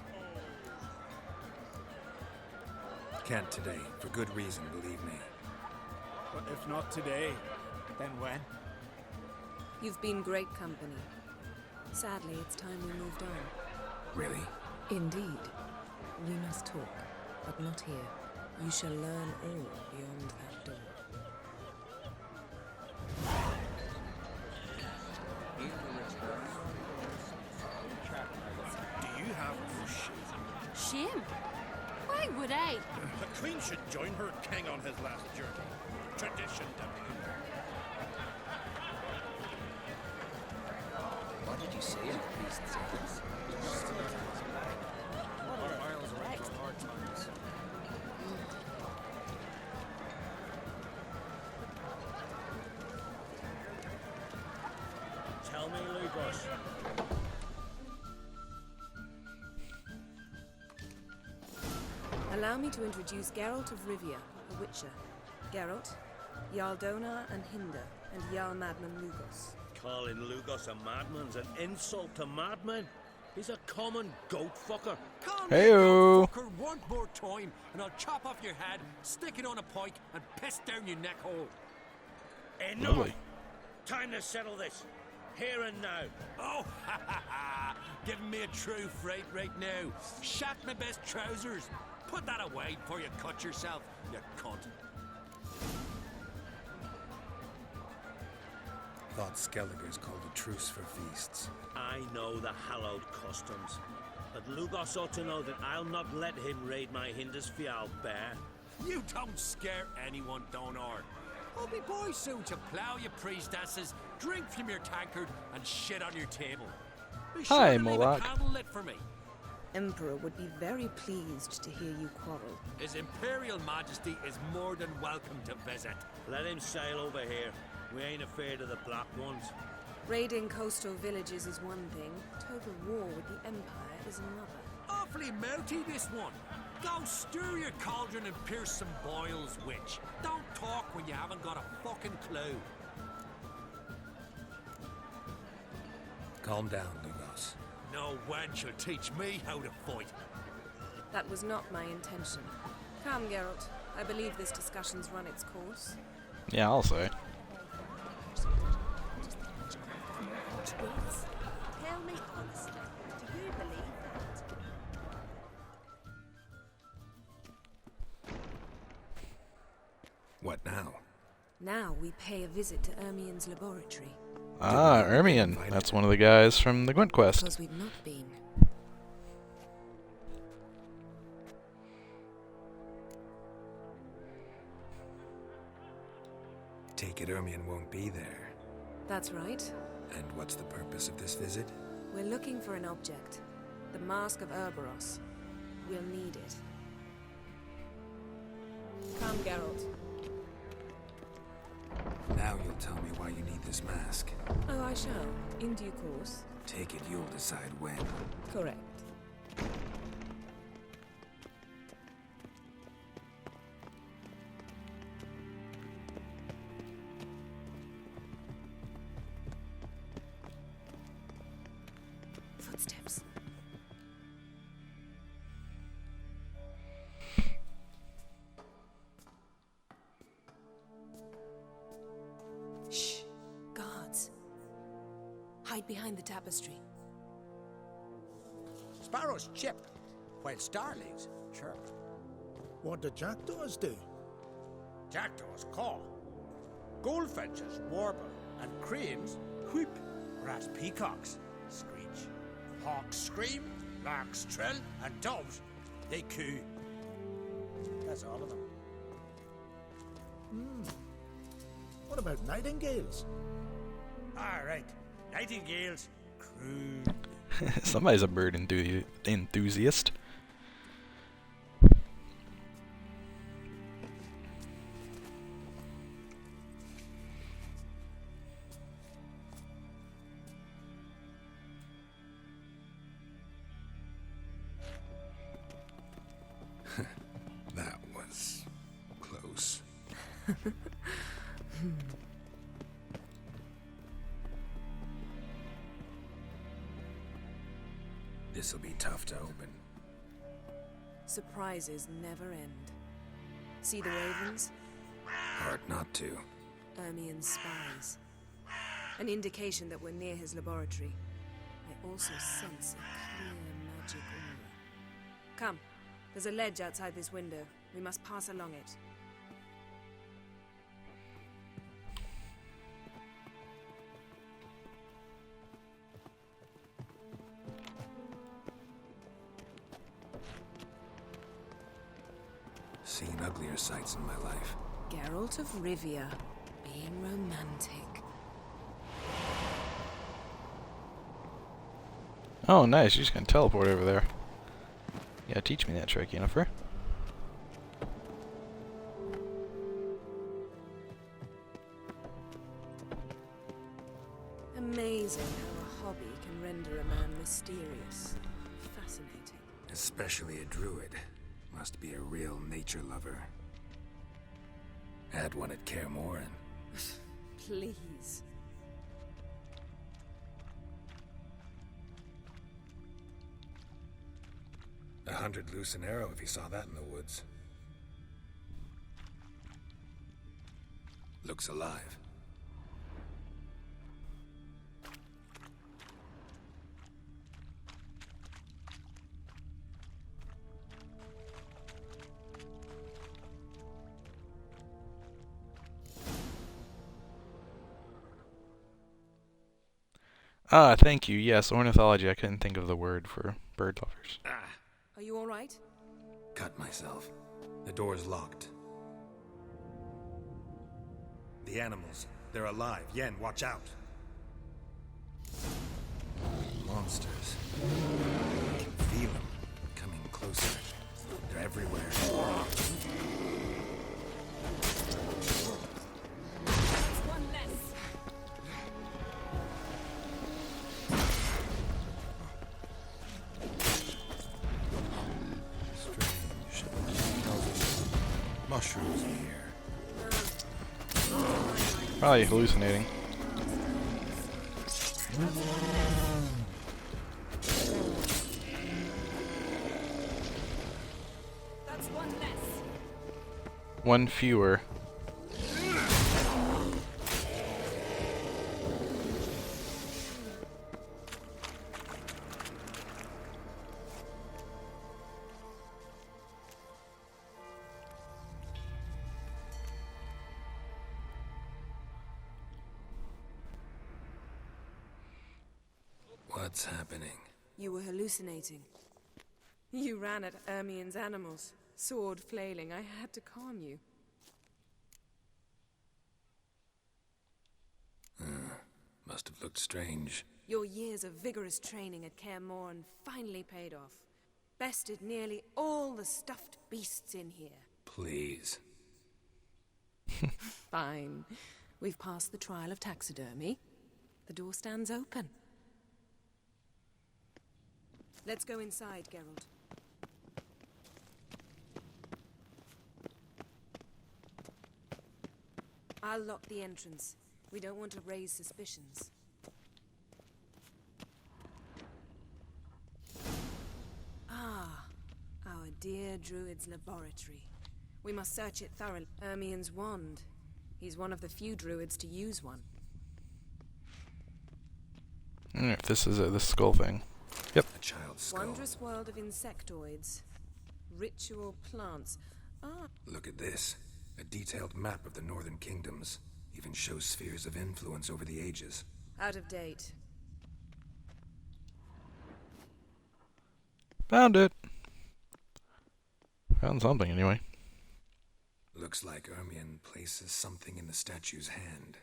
Can't today, for good reason, believe me. But if not today, then when? You've been great company. Sadly, it's time we moved on. Really? Indeed. We must talk, but not here. You shall learn all beyond that door. Do you have no shame? Shame? Why would I? The Queen should join her king on his last journey. Tradition, Deputy. What did you say in the priest's hands? Tell me, Lugos. Allow me to introduce Geralt of Rivia, a Witcher. Geralt, Jarl Donar and Hinder, and Jarl Madman Lugos. Calling Lugos a madman's an insult to madmen. He's a common goat fucker. Call me a goat fucker one more time, and I'll chop off your head, stick it on a pike, and piss down your neck hole. Enough! Lovely. Time to settle this. Here and now. Oh, ha ha ha! Giving me a true fright right now. Shat my best trousers. Put that away before you cut yourself, you cunt. Thought Skelliger's called a truce for feasts. I know the hallowed customs. But Lugos ought to know that I'll not let him raid my Hindisfial bear. You don't scare anyone, Donar. I'll be boys soon to plough your priestesses, drink from your tankard, and shit on your table. Be sure Hi, to leave Moloch. a candle lit for me. Emperor would be very pleased to hear you quarrel. His Imperial Majesty is more than welcome to visit. Let him sail over here. We ain't afraid of the Black Ones. Raiding coastal villages is one thing. Total war with the Empire is another. Awfully melty, this one. Go stir your cauldron and pierce some boils, witch. Don't talk when you haven't got a fucking clue. Calm down, Lugos. No wench will teach me how to fight. That was not my intention. Come, Geralt. I believe this discussion's run its course. Yeah, I'll say. Tell me honestly, do you believe that? What now? Now we pay a visit to Ermien's laboratory. Ah, Ermion. That's one of the guys from the Gwent quest. Because we've not been. Take it Ermion won't be there. That's right. And what's the purpose of this visit? We're looking for an object. The Mask of Urboros. We'll need it. Come, Geralt. Now you'll tell me why you need this mask. Oh, I shall. In due course. Take it you'll decide when. Correct. Footsteps. Shh. Guards. Hide behind the tapestry. Sparrow's chip. while starlings chirp. What do jackdaws do? Jackdaws caw. Goldfinches warble. And cranes whoop. Whereas peacocks screech. Hawks scream, larks trill, and doves, they coo. That's all of them. What about nightingales? All right, nightingales croon. Somebody's a bird enthusiast. That was close. This'll be tough to open. Surprises never end. See the ravens? Hard not to. Ermien's spies. An indication that we're near his laboratory. I also sense a clear magic aura. Come, there's a ledge outside this window. We must pass along it. Seen uglier sights in my life. Geralt of Rivia, being romantic. Oh, nice. You're just gonna teleport over there. Yeah, teach me that trick, Yennefer. Amazing how a hobby can render a man mysterious. Fascinating. Especially a druid. Must be a real nature lover. Had one at Kaer Morhen. Please. $100 loose an arrow if you saw that in the woods. Looks alive. Ah, thank you. Yes, ornithology. I couldn't think of the word for bird lovers. Are you all right? Cut myself. The door's locked. The animals. They're alive. Yen, watch out. Monsters. I can feel them coming closer. They're everywhere. One less. Mushrooms in here. Probably hallucinating. That's one less. One fewer. What's happening? You were hallucinating. You ran at Ermien's animals, sword flailing. I had to calm you. Must have looked strange. Your years of vigorous training at Kaer Morhen finally paid off. Bested nearly all the stuffed beasts in here. Please. Fine. We've passed the trial of taxidermy. The door stands open. Let's go inside, Geralt. I'll lock the entrance. We don't want to raise suspicions. Ah, our dear druid's laboratory. We must search it thoroughly. Ermien's wand. He's one of the few druids to use one. I wonder if this is the skull thing. Yep. A child's skull. Wondrous world of insectoids. Ritual plants. Ah. Look at this. A detailed map of the Northern Kingdoms. Even shows spheres of influence over the ages. Out of date. Found it. Found something anyway. Looks like Ermion places something in the statue's hand.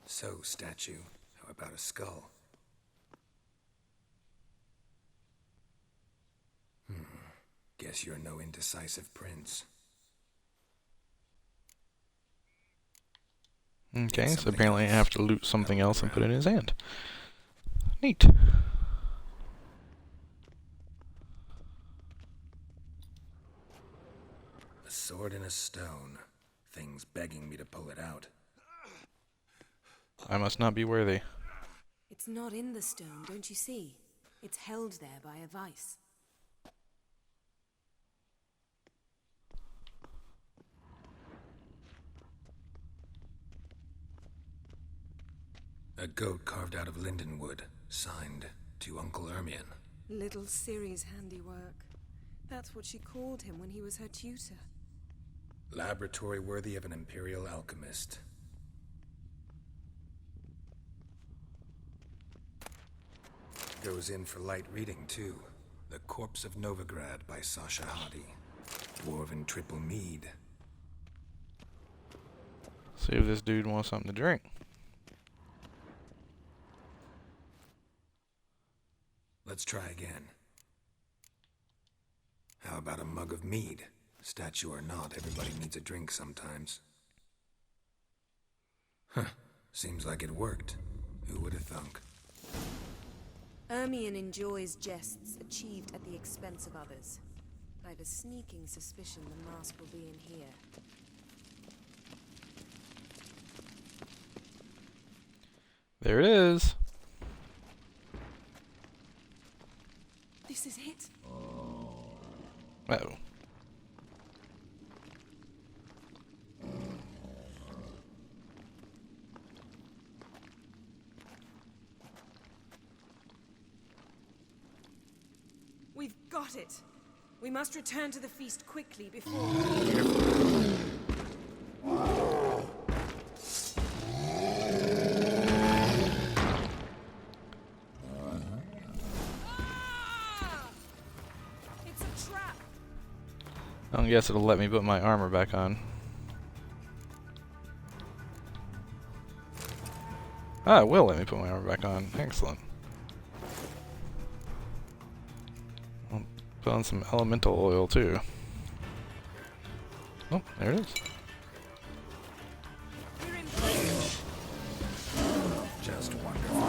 So, statue, how about a skull? Guess you're no indecisive prince. Okay, so apparently I have to loot something else and put it in his hand. Neat. A sword and a stone. Thing's begging me to pull it out. I must not be worthy. It's not in the stone, don't you see? It's held there by a vice. A goat carved out of lindenwood, signed to Uncle Ermion. Little Ciri's handiwork. That's what she called him when he was her tutor. Laboratory worthy of an imperial alchemist. Goes in for light reading, too. The Corpse of Novigrad by Sasha Hadi. Dwarven triple mead. See if this dude wants something to drink. Let's try again. How about a mug of mead? Statue or not, everybody needs a drink sometimes. Huh. Seems like it worked. Who would have thunk? Ermion enjoys jests achieved at the expense of others. I've a sneaking suspicion the mask will be in here. There it is. This is it. Uh-oh. We've got it. We must return to the feast quickly before... It's a trap. I don't guess it'll let me put my armor back on. Ah, it will let me put my armor back on. Excellent. I'll put on some elemental oil too. Oh, there it is. Just wonderful.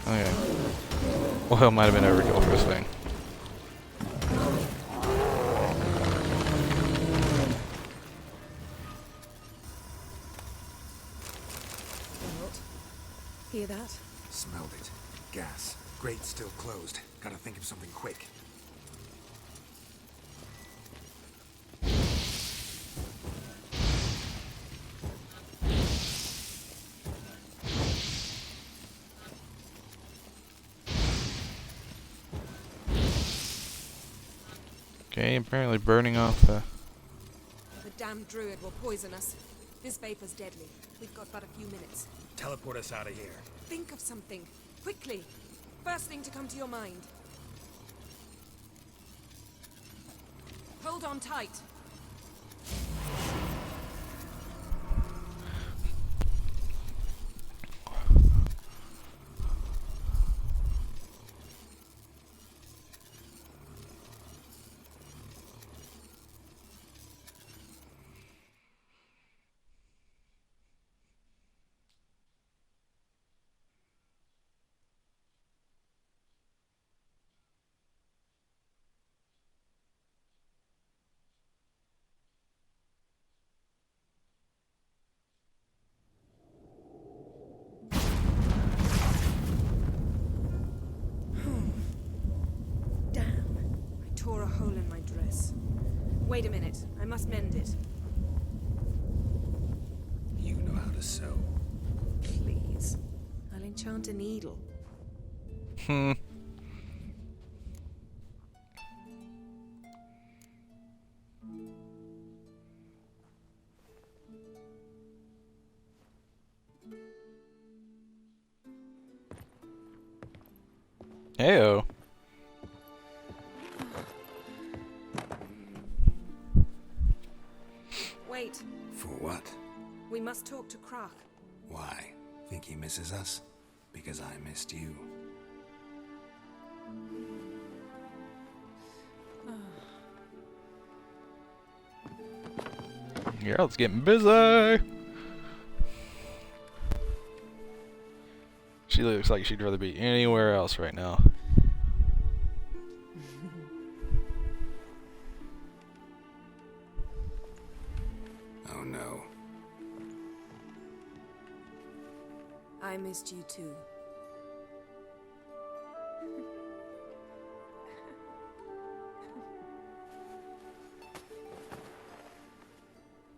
Okay. Oil might have been overkill for this thing. Hear that? Smelled it. Gas. Grate still closed. Gotta think of something quick. Okay, apparently burning off the... The damned druid will poison us. This vapor's deadly. We've got but a few minutes. Teleport us out of here. Think of something. Quickly. First thing to come to your mind. Hold on tight. Damn. I tore a hole in my dress. Wait a minute. I must mend it. You know how to sew. Please. I'll enchant a needle. Heyo. Wait. For what? We must talk to Croc. Why? Think he misses us? Because I missed you. Geralt's getting busy. She looks like she'd rather be anywhere else right now. Oh no. I missed you too.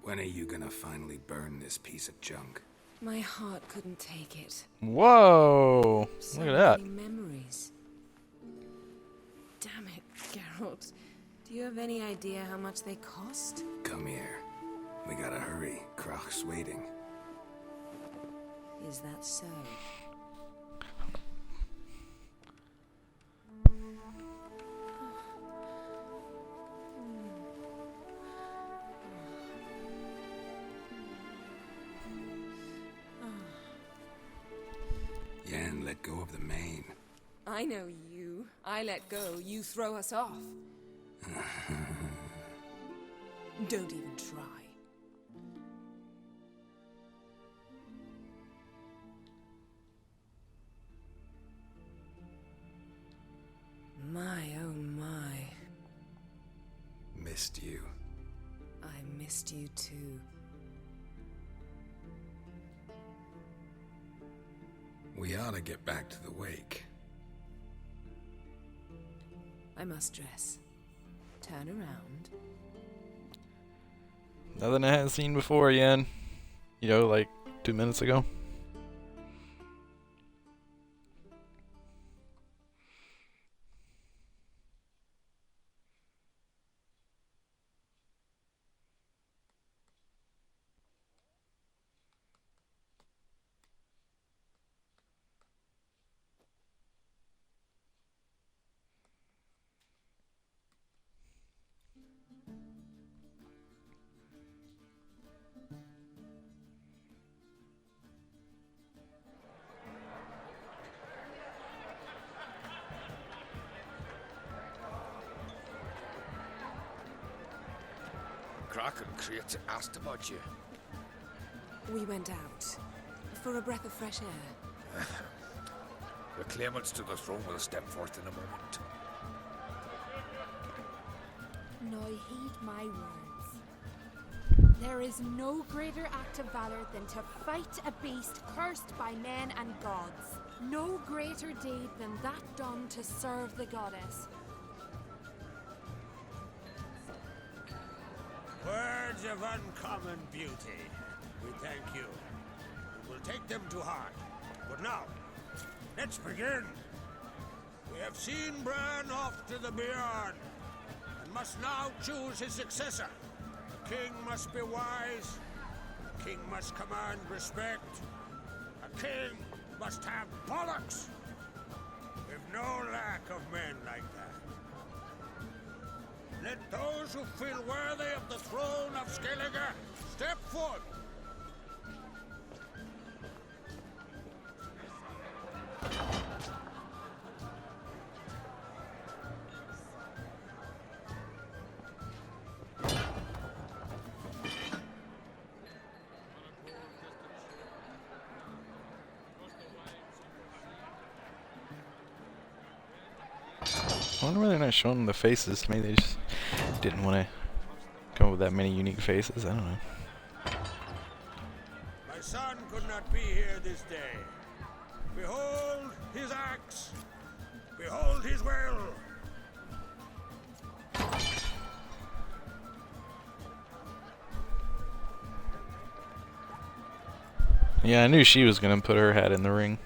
When are you gonna finally burn this piece of junk? My heart couldn't take it. Whoa! So Look at that. many memories. Damn it, Geralt. Do you have any idea how much they cost? Come here. We gotta hurry. Croc's waiting. Is that so? Yen, let go of the mane. I know you. I let go, you throw us off. Don't even try. My, oh my. Missed you. I missed you too. We ought to get back to the wake. I must dress. Turn around. Nothing I hadn't seen before, Yen. You know, like 2 minutes ago. Croc and Crates asked about you. We went out. For a breath of fresh air. The claimants to the throne will step forth in a moment. Now heed my words. There is no greater act of valor than to fight a beast cursed by men and gods. No greater deed than that done to serve the goddess. Words of uncommon beauty. We thank you. We will take them to heart. But now, let's begin. We have seen Bran off to the beyond, and must now choose his successor. The king must be wise. The king must command respect. A king must have bollocks. We've no lack of men like that. Let those who feel worthy of the throne of Skellige step forth. I wonder why they're not showing the faces. Maybe they just didn't want to come up with that many unique faces. I don't know. My son could not be here this day. Behold his axe. Behold his will. Yeah, I knew she was gonna put her hat in the ring.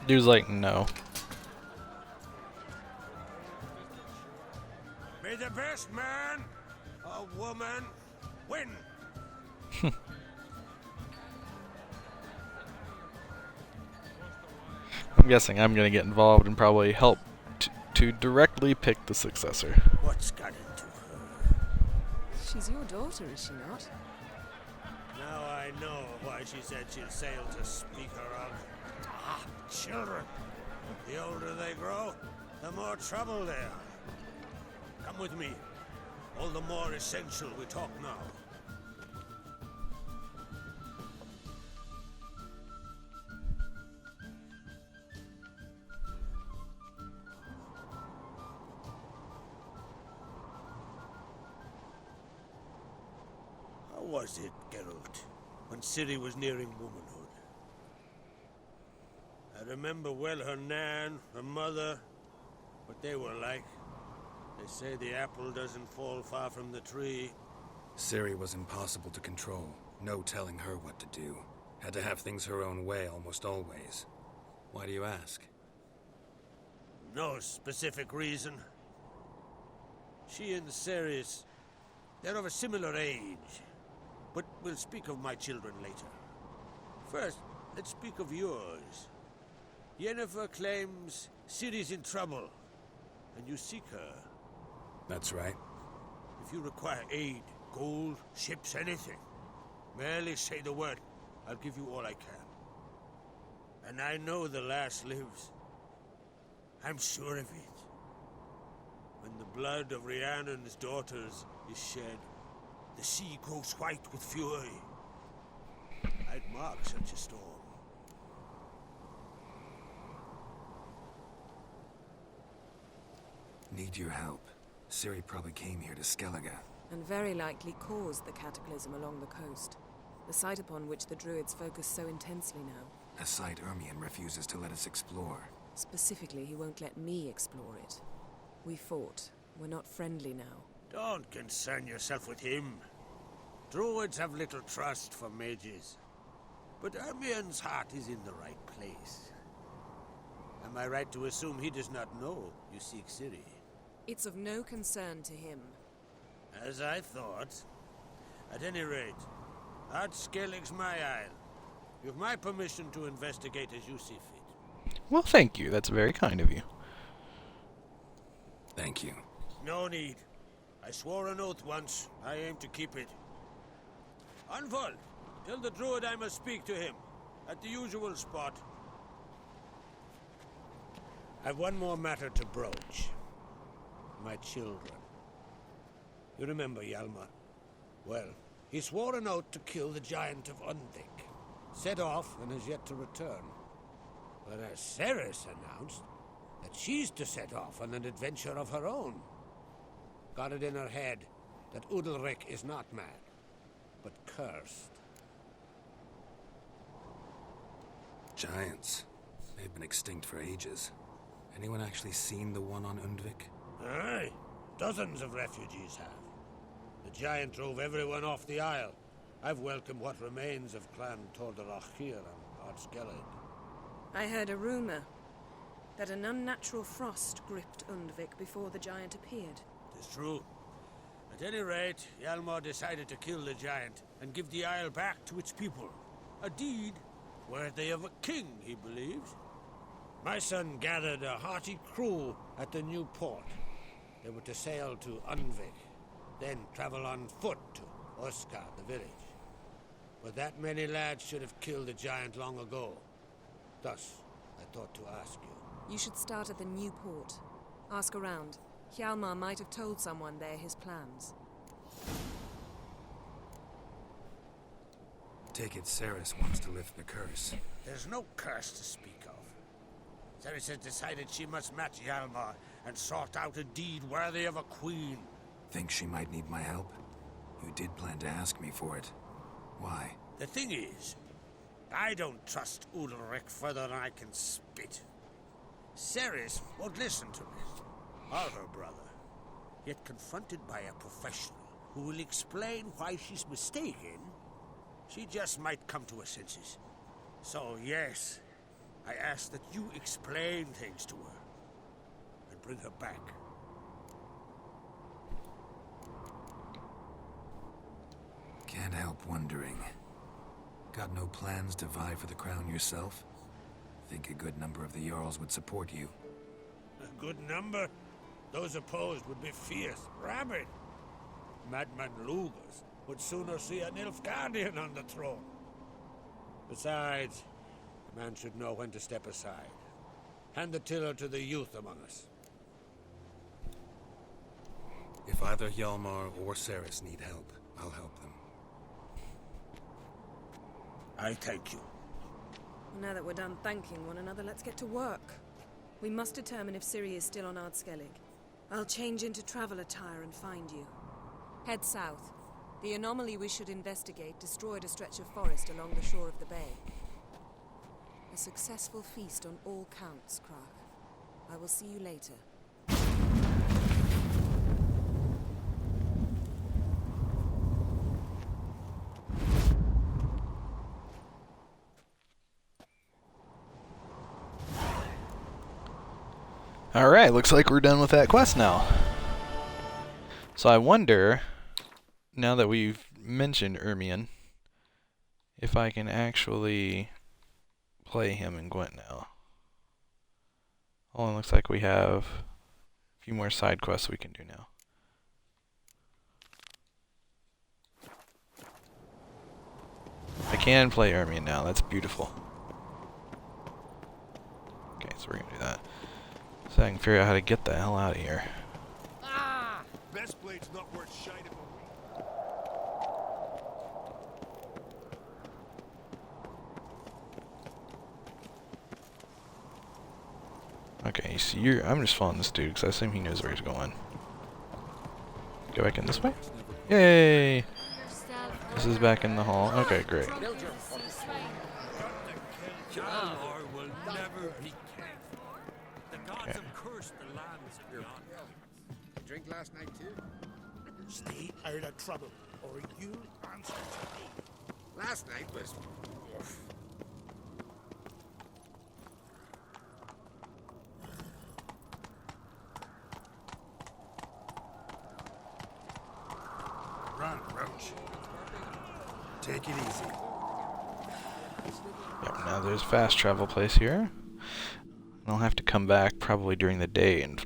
Dude's like, no. May the best man or woman win. I'm guessing I'm gonna get involved and probably help to directly pick the successor. What's got into her? She's your daughter, is she not? Now I know why she said she'd sail to speak her of. Ah, children. The older they grow, the more trouble they are. Come with me. All the more essential we talk now. How was it, Geralt, when Ciri was nearing womanhood? I remember well her nan, her mother, what they were like. They say the apple doesn't fall far from the tree. Ciri was impossible to control. No telling her what to do. Had to have things her own way almost always. Why do you ask? No specific reason. She and Ceres, they're of a similar age. But we'll speak of my children later. First, let's speak of yours. Yennefer claims Ciri's in trouble, and you seek her. That's right. If you require aid, gold, ships, anything, merely say the word. I'll give you all I can. And I know the lass lives. I'm sure of it. When the blood of Rhiannon's daughters is shed, the sea grows white with fury. I'd mark such a storm. Need your help. Ciri probably came here to Skellige. And very likely caused the cataclysm along the coast. The site upon which the Druids focus so intensely now. A site Ermion refuses to let us explore. Specifically, he won't let me explore it. We fought. We're not friendly now. Don't concern yourself with him. Druids have little trust for mages. But Ermion's heart is in the right place. Am I right to assume he does not know you seek Ciri? It's of no concern to him. As I thought. At any rate, Ard Skellig's my isle. You have my permission to investigate as you see fit. Well, thank you. That's very kind of you. Thank you. No need. I swore an oath once. I aim to keep it. Anvald, tell the druid I must speak to him. At the usual spot. I've one more matter to broach. My children. You remember Hjalmar? Well, he swore an oath to kill the giant of Undvik. Set off and has yet to return. Whereas Ceres announced that she's to set off on an adventure of her own. Got it in her head that Udalric is not mad, but cursed. Giants. They've been extinct for ages. Anyone actually seen the one on Undvik? Aye. Dozens of refugees have. The giant drove everyone off the isle. I've welcomed what remains of Clan Tordarachir and Ard Skellig. I heard a rumor that an unnatural frost gripped Undvik before the giant appeared. It's true. At any rate, Hjalmar decided to kill the giant and give the isle back to its people. A deed worthy of a king, he believes. My son gathered a hearty crew at the new port. They were to sail to Undvik, then travel on foot to Oskar, the village. But that many lads should have killed the giant long ago. Thus, I thought to ask you. You should start at the new port. Ask around. Hjalmar might have told someone there his plans. Take it Ceres wants to lift the curse. There's no curse to speak of. Ceres has decided she must match Hjalmar and sort out a deed worthy of a queen. Think she might need my help? You did plan to ask me for it. Why? The thing is, I don't trust Udalric further than I can spit. Ceres won't listen to me, or her brother. Yet confronted by a professional, who will explain why she's mistaken, she just might come to her senses. So, yes, I ask that you explain things to her and bring her back. Can't help wondering. Got no plans to vie for the crown yourself? Think a good number of the Jarls would support you. A good number? Those opposed would be fierce, rabid. Madman Lugus would sooner see an Nilfgaardian on the throne. Besides, a man should know when to step aside. Hand the tiller to the youth among us. If either Hjalmar or Cerys need help, I'll help them. I thank you. Now that we're done thanking one another, let's get to work. We must determine if Ciri is still on Ardskellig. I'll change into travel attire and find you. Head south. The anomaly we should investigate destroyed a stretch of forest along the shore of the bay. A successful feast on all counts, Crach. I will see you later. Alright, looks like we're done with that quest now. So I wonder, now that we've mentioned Ermion, if I can actually play him in Gwent now. Oh, it looks like we have a few more side quests we can do now. I can play Ermion now, that's beautiful. Okay, so we're gonna do that. So I can figure out how to get the hell out of here. Best blade's not worth shite Okay, so I'm just following this dude because I assume he knows where he's going. Go back in this way? Yay! This is back in the hall. Okay, great. Okay. Drink last night too? Stay out of trouble, or you answer to me. Last night was... Run, Roach. Take it easy. Yep, now there's a fast travel place here. I'll have to come back probably during the day and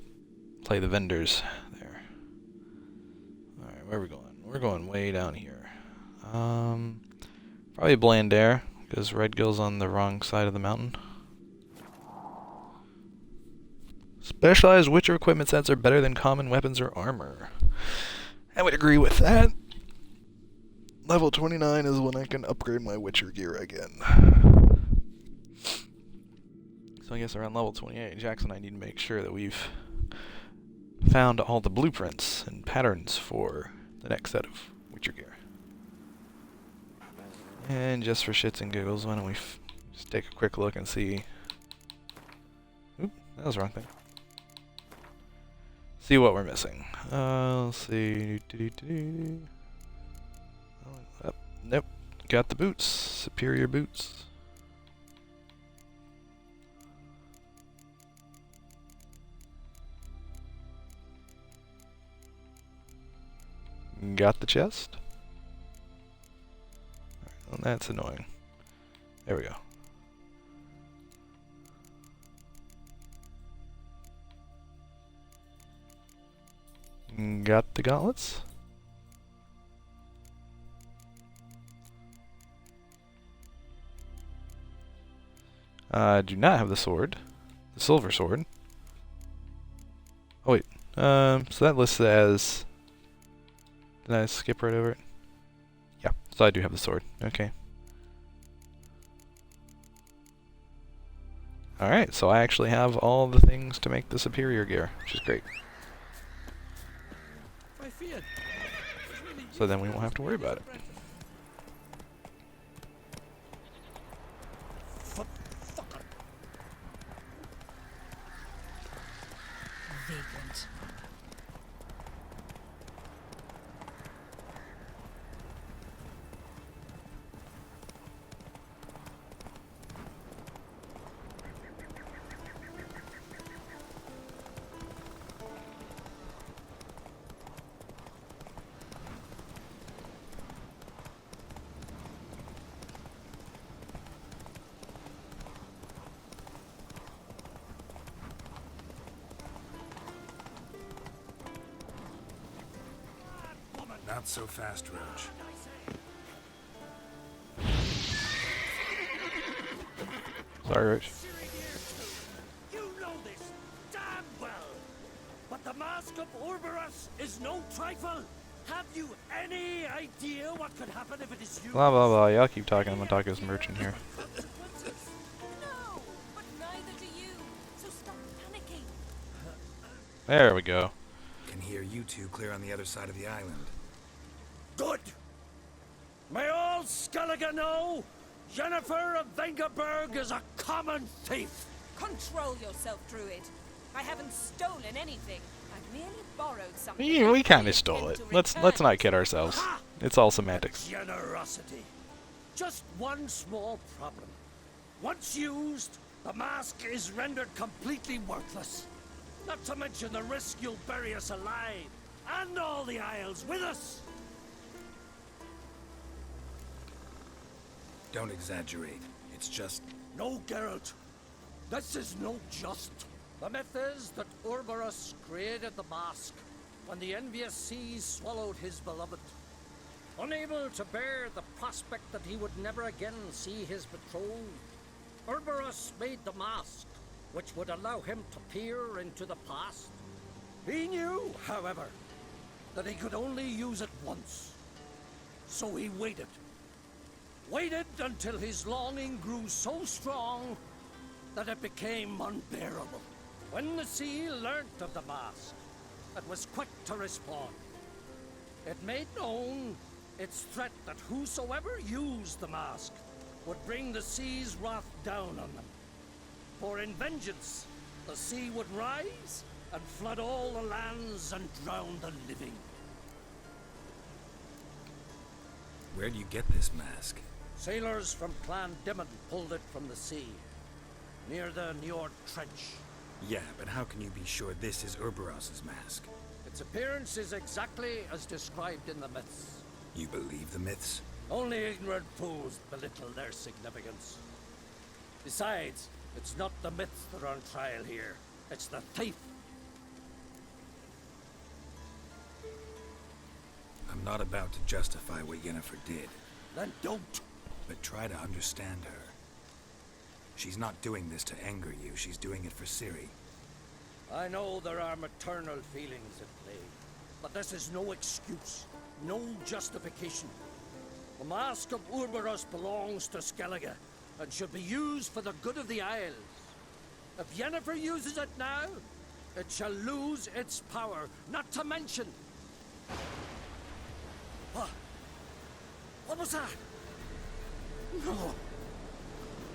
play the vendors there. Alright, where are we going? We're going way down here. Probably Blandair, because Redgill's on the wrong side of the mountain. Specialized Witcher equipment sets are better than common weapons or armor. I would agree with that. Level 29 is when I can upgrade my Witcher gear again. So I guess around level 28, Jackson and I need to make sure that we've found all the blueprints and patterns for the next set of Witcher gear. And just for shits and giggles, why don't we just take a quick look and see... Oop, that was the wrong thing. See what we're missing. Let's see... Oh, nope, got the boots. Superior boots. Got the chest. Well, that's annoying. There we go. Got the gauntlets. Do not have the sword. The silver sword. Oh wait. So that lists as... Did I skip right over it? Yeah, so I do have the sword. Okay. Alright, so I actually have all the things to make the superior gear, which is great. So then we won't have to worry about it. Vagrant. Not so fast, Roach. Sorry, Roach. You know this damn well. But the Mask of Orboros is no trifle. Have you any idea what could happen if it is you? Blah blah blah. Y'all keep talking. I'm gonna talk to this merchant here. No, but neither do you. So stop panicking. There we go. Can hear you two clear on the other side of the island. Good. May all Skellige know Jennifer of Vengerberg is a common thief. Control yourself, Druid. I haven't stolen anything. I've merely borrowed something. We kind of stole it. Let's not kid ourselves. It's all semantics. Generosity. Just one small problem. Once used, the mask is rendered completely worthless. Not to mention the risk you'll bury us alive, and all the Isles with us. Don't exaggerate. It's just... No, Geralt. This is no just. The myth is that Orboros created the mask when the envious seas swallowed his beloved. Unable to bear the prospect that he would never again see his betrothed, Orboros made the mask, which would allow him to peer into the past. He knew, however, that he could only use it once. So he waited. Waited until his longing grew so strong that it became unbearable. When the sea learnt of the mask, it was quick to respond. It made known its threat that whosoever used the mask would bring the sea's wrath down on them. For in vengeance, the sea would rise and flood all the lands and drown the living. Where do you get this mask? Sailors from Clan Dimon pulled it from the sea, near the Njord Trench. Yeah, but how can you be sure this is Orboros' mask? Its appearance is exactly as described in the myths. You believe the myths? Only ignorant fools belittle their significance. Besides, it's not the myths that are on trial here. It's the thief. I'm not about to justify what Yennefer did. Then don't. But try to understand her. She's not doing this to anger you. She's doing it for Ciri. I know there are maternal feelings at play, but this is no excuse, no justification. The Mask of Orboros belongs to Skellige and should be used for the good of the Isles. If Yennefer uses it now, it shall lose its power, not to mention... What was that? No.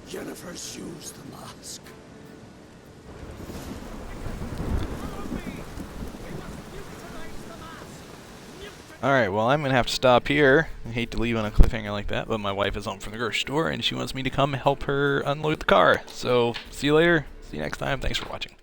Yennefer's used the mask. Alright, well, I'm going to have to stop here. I hate to leave on a cliffhanger like that, but my wife is home from the grocery store, and she wants me to come help her unload the car. So, see you later. See you next time. Thanks for watching.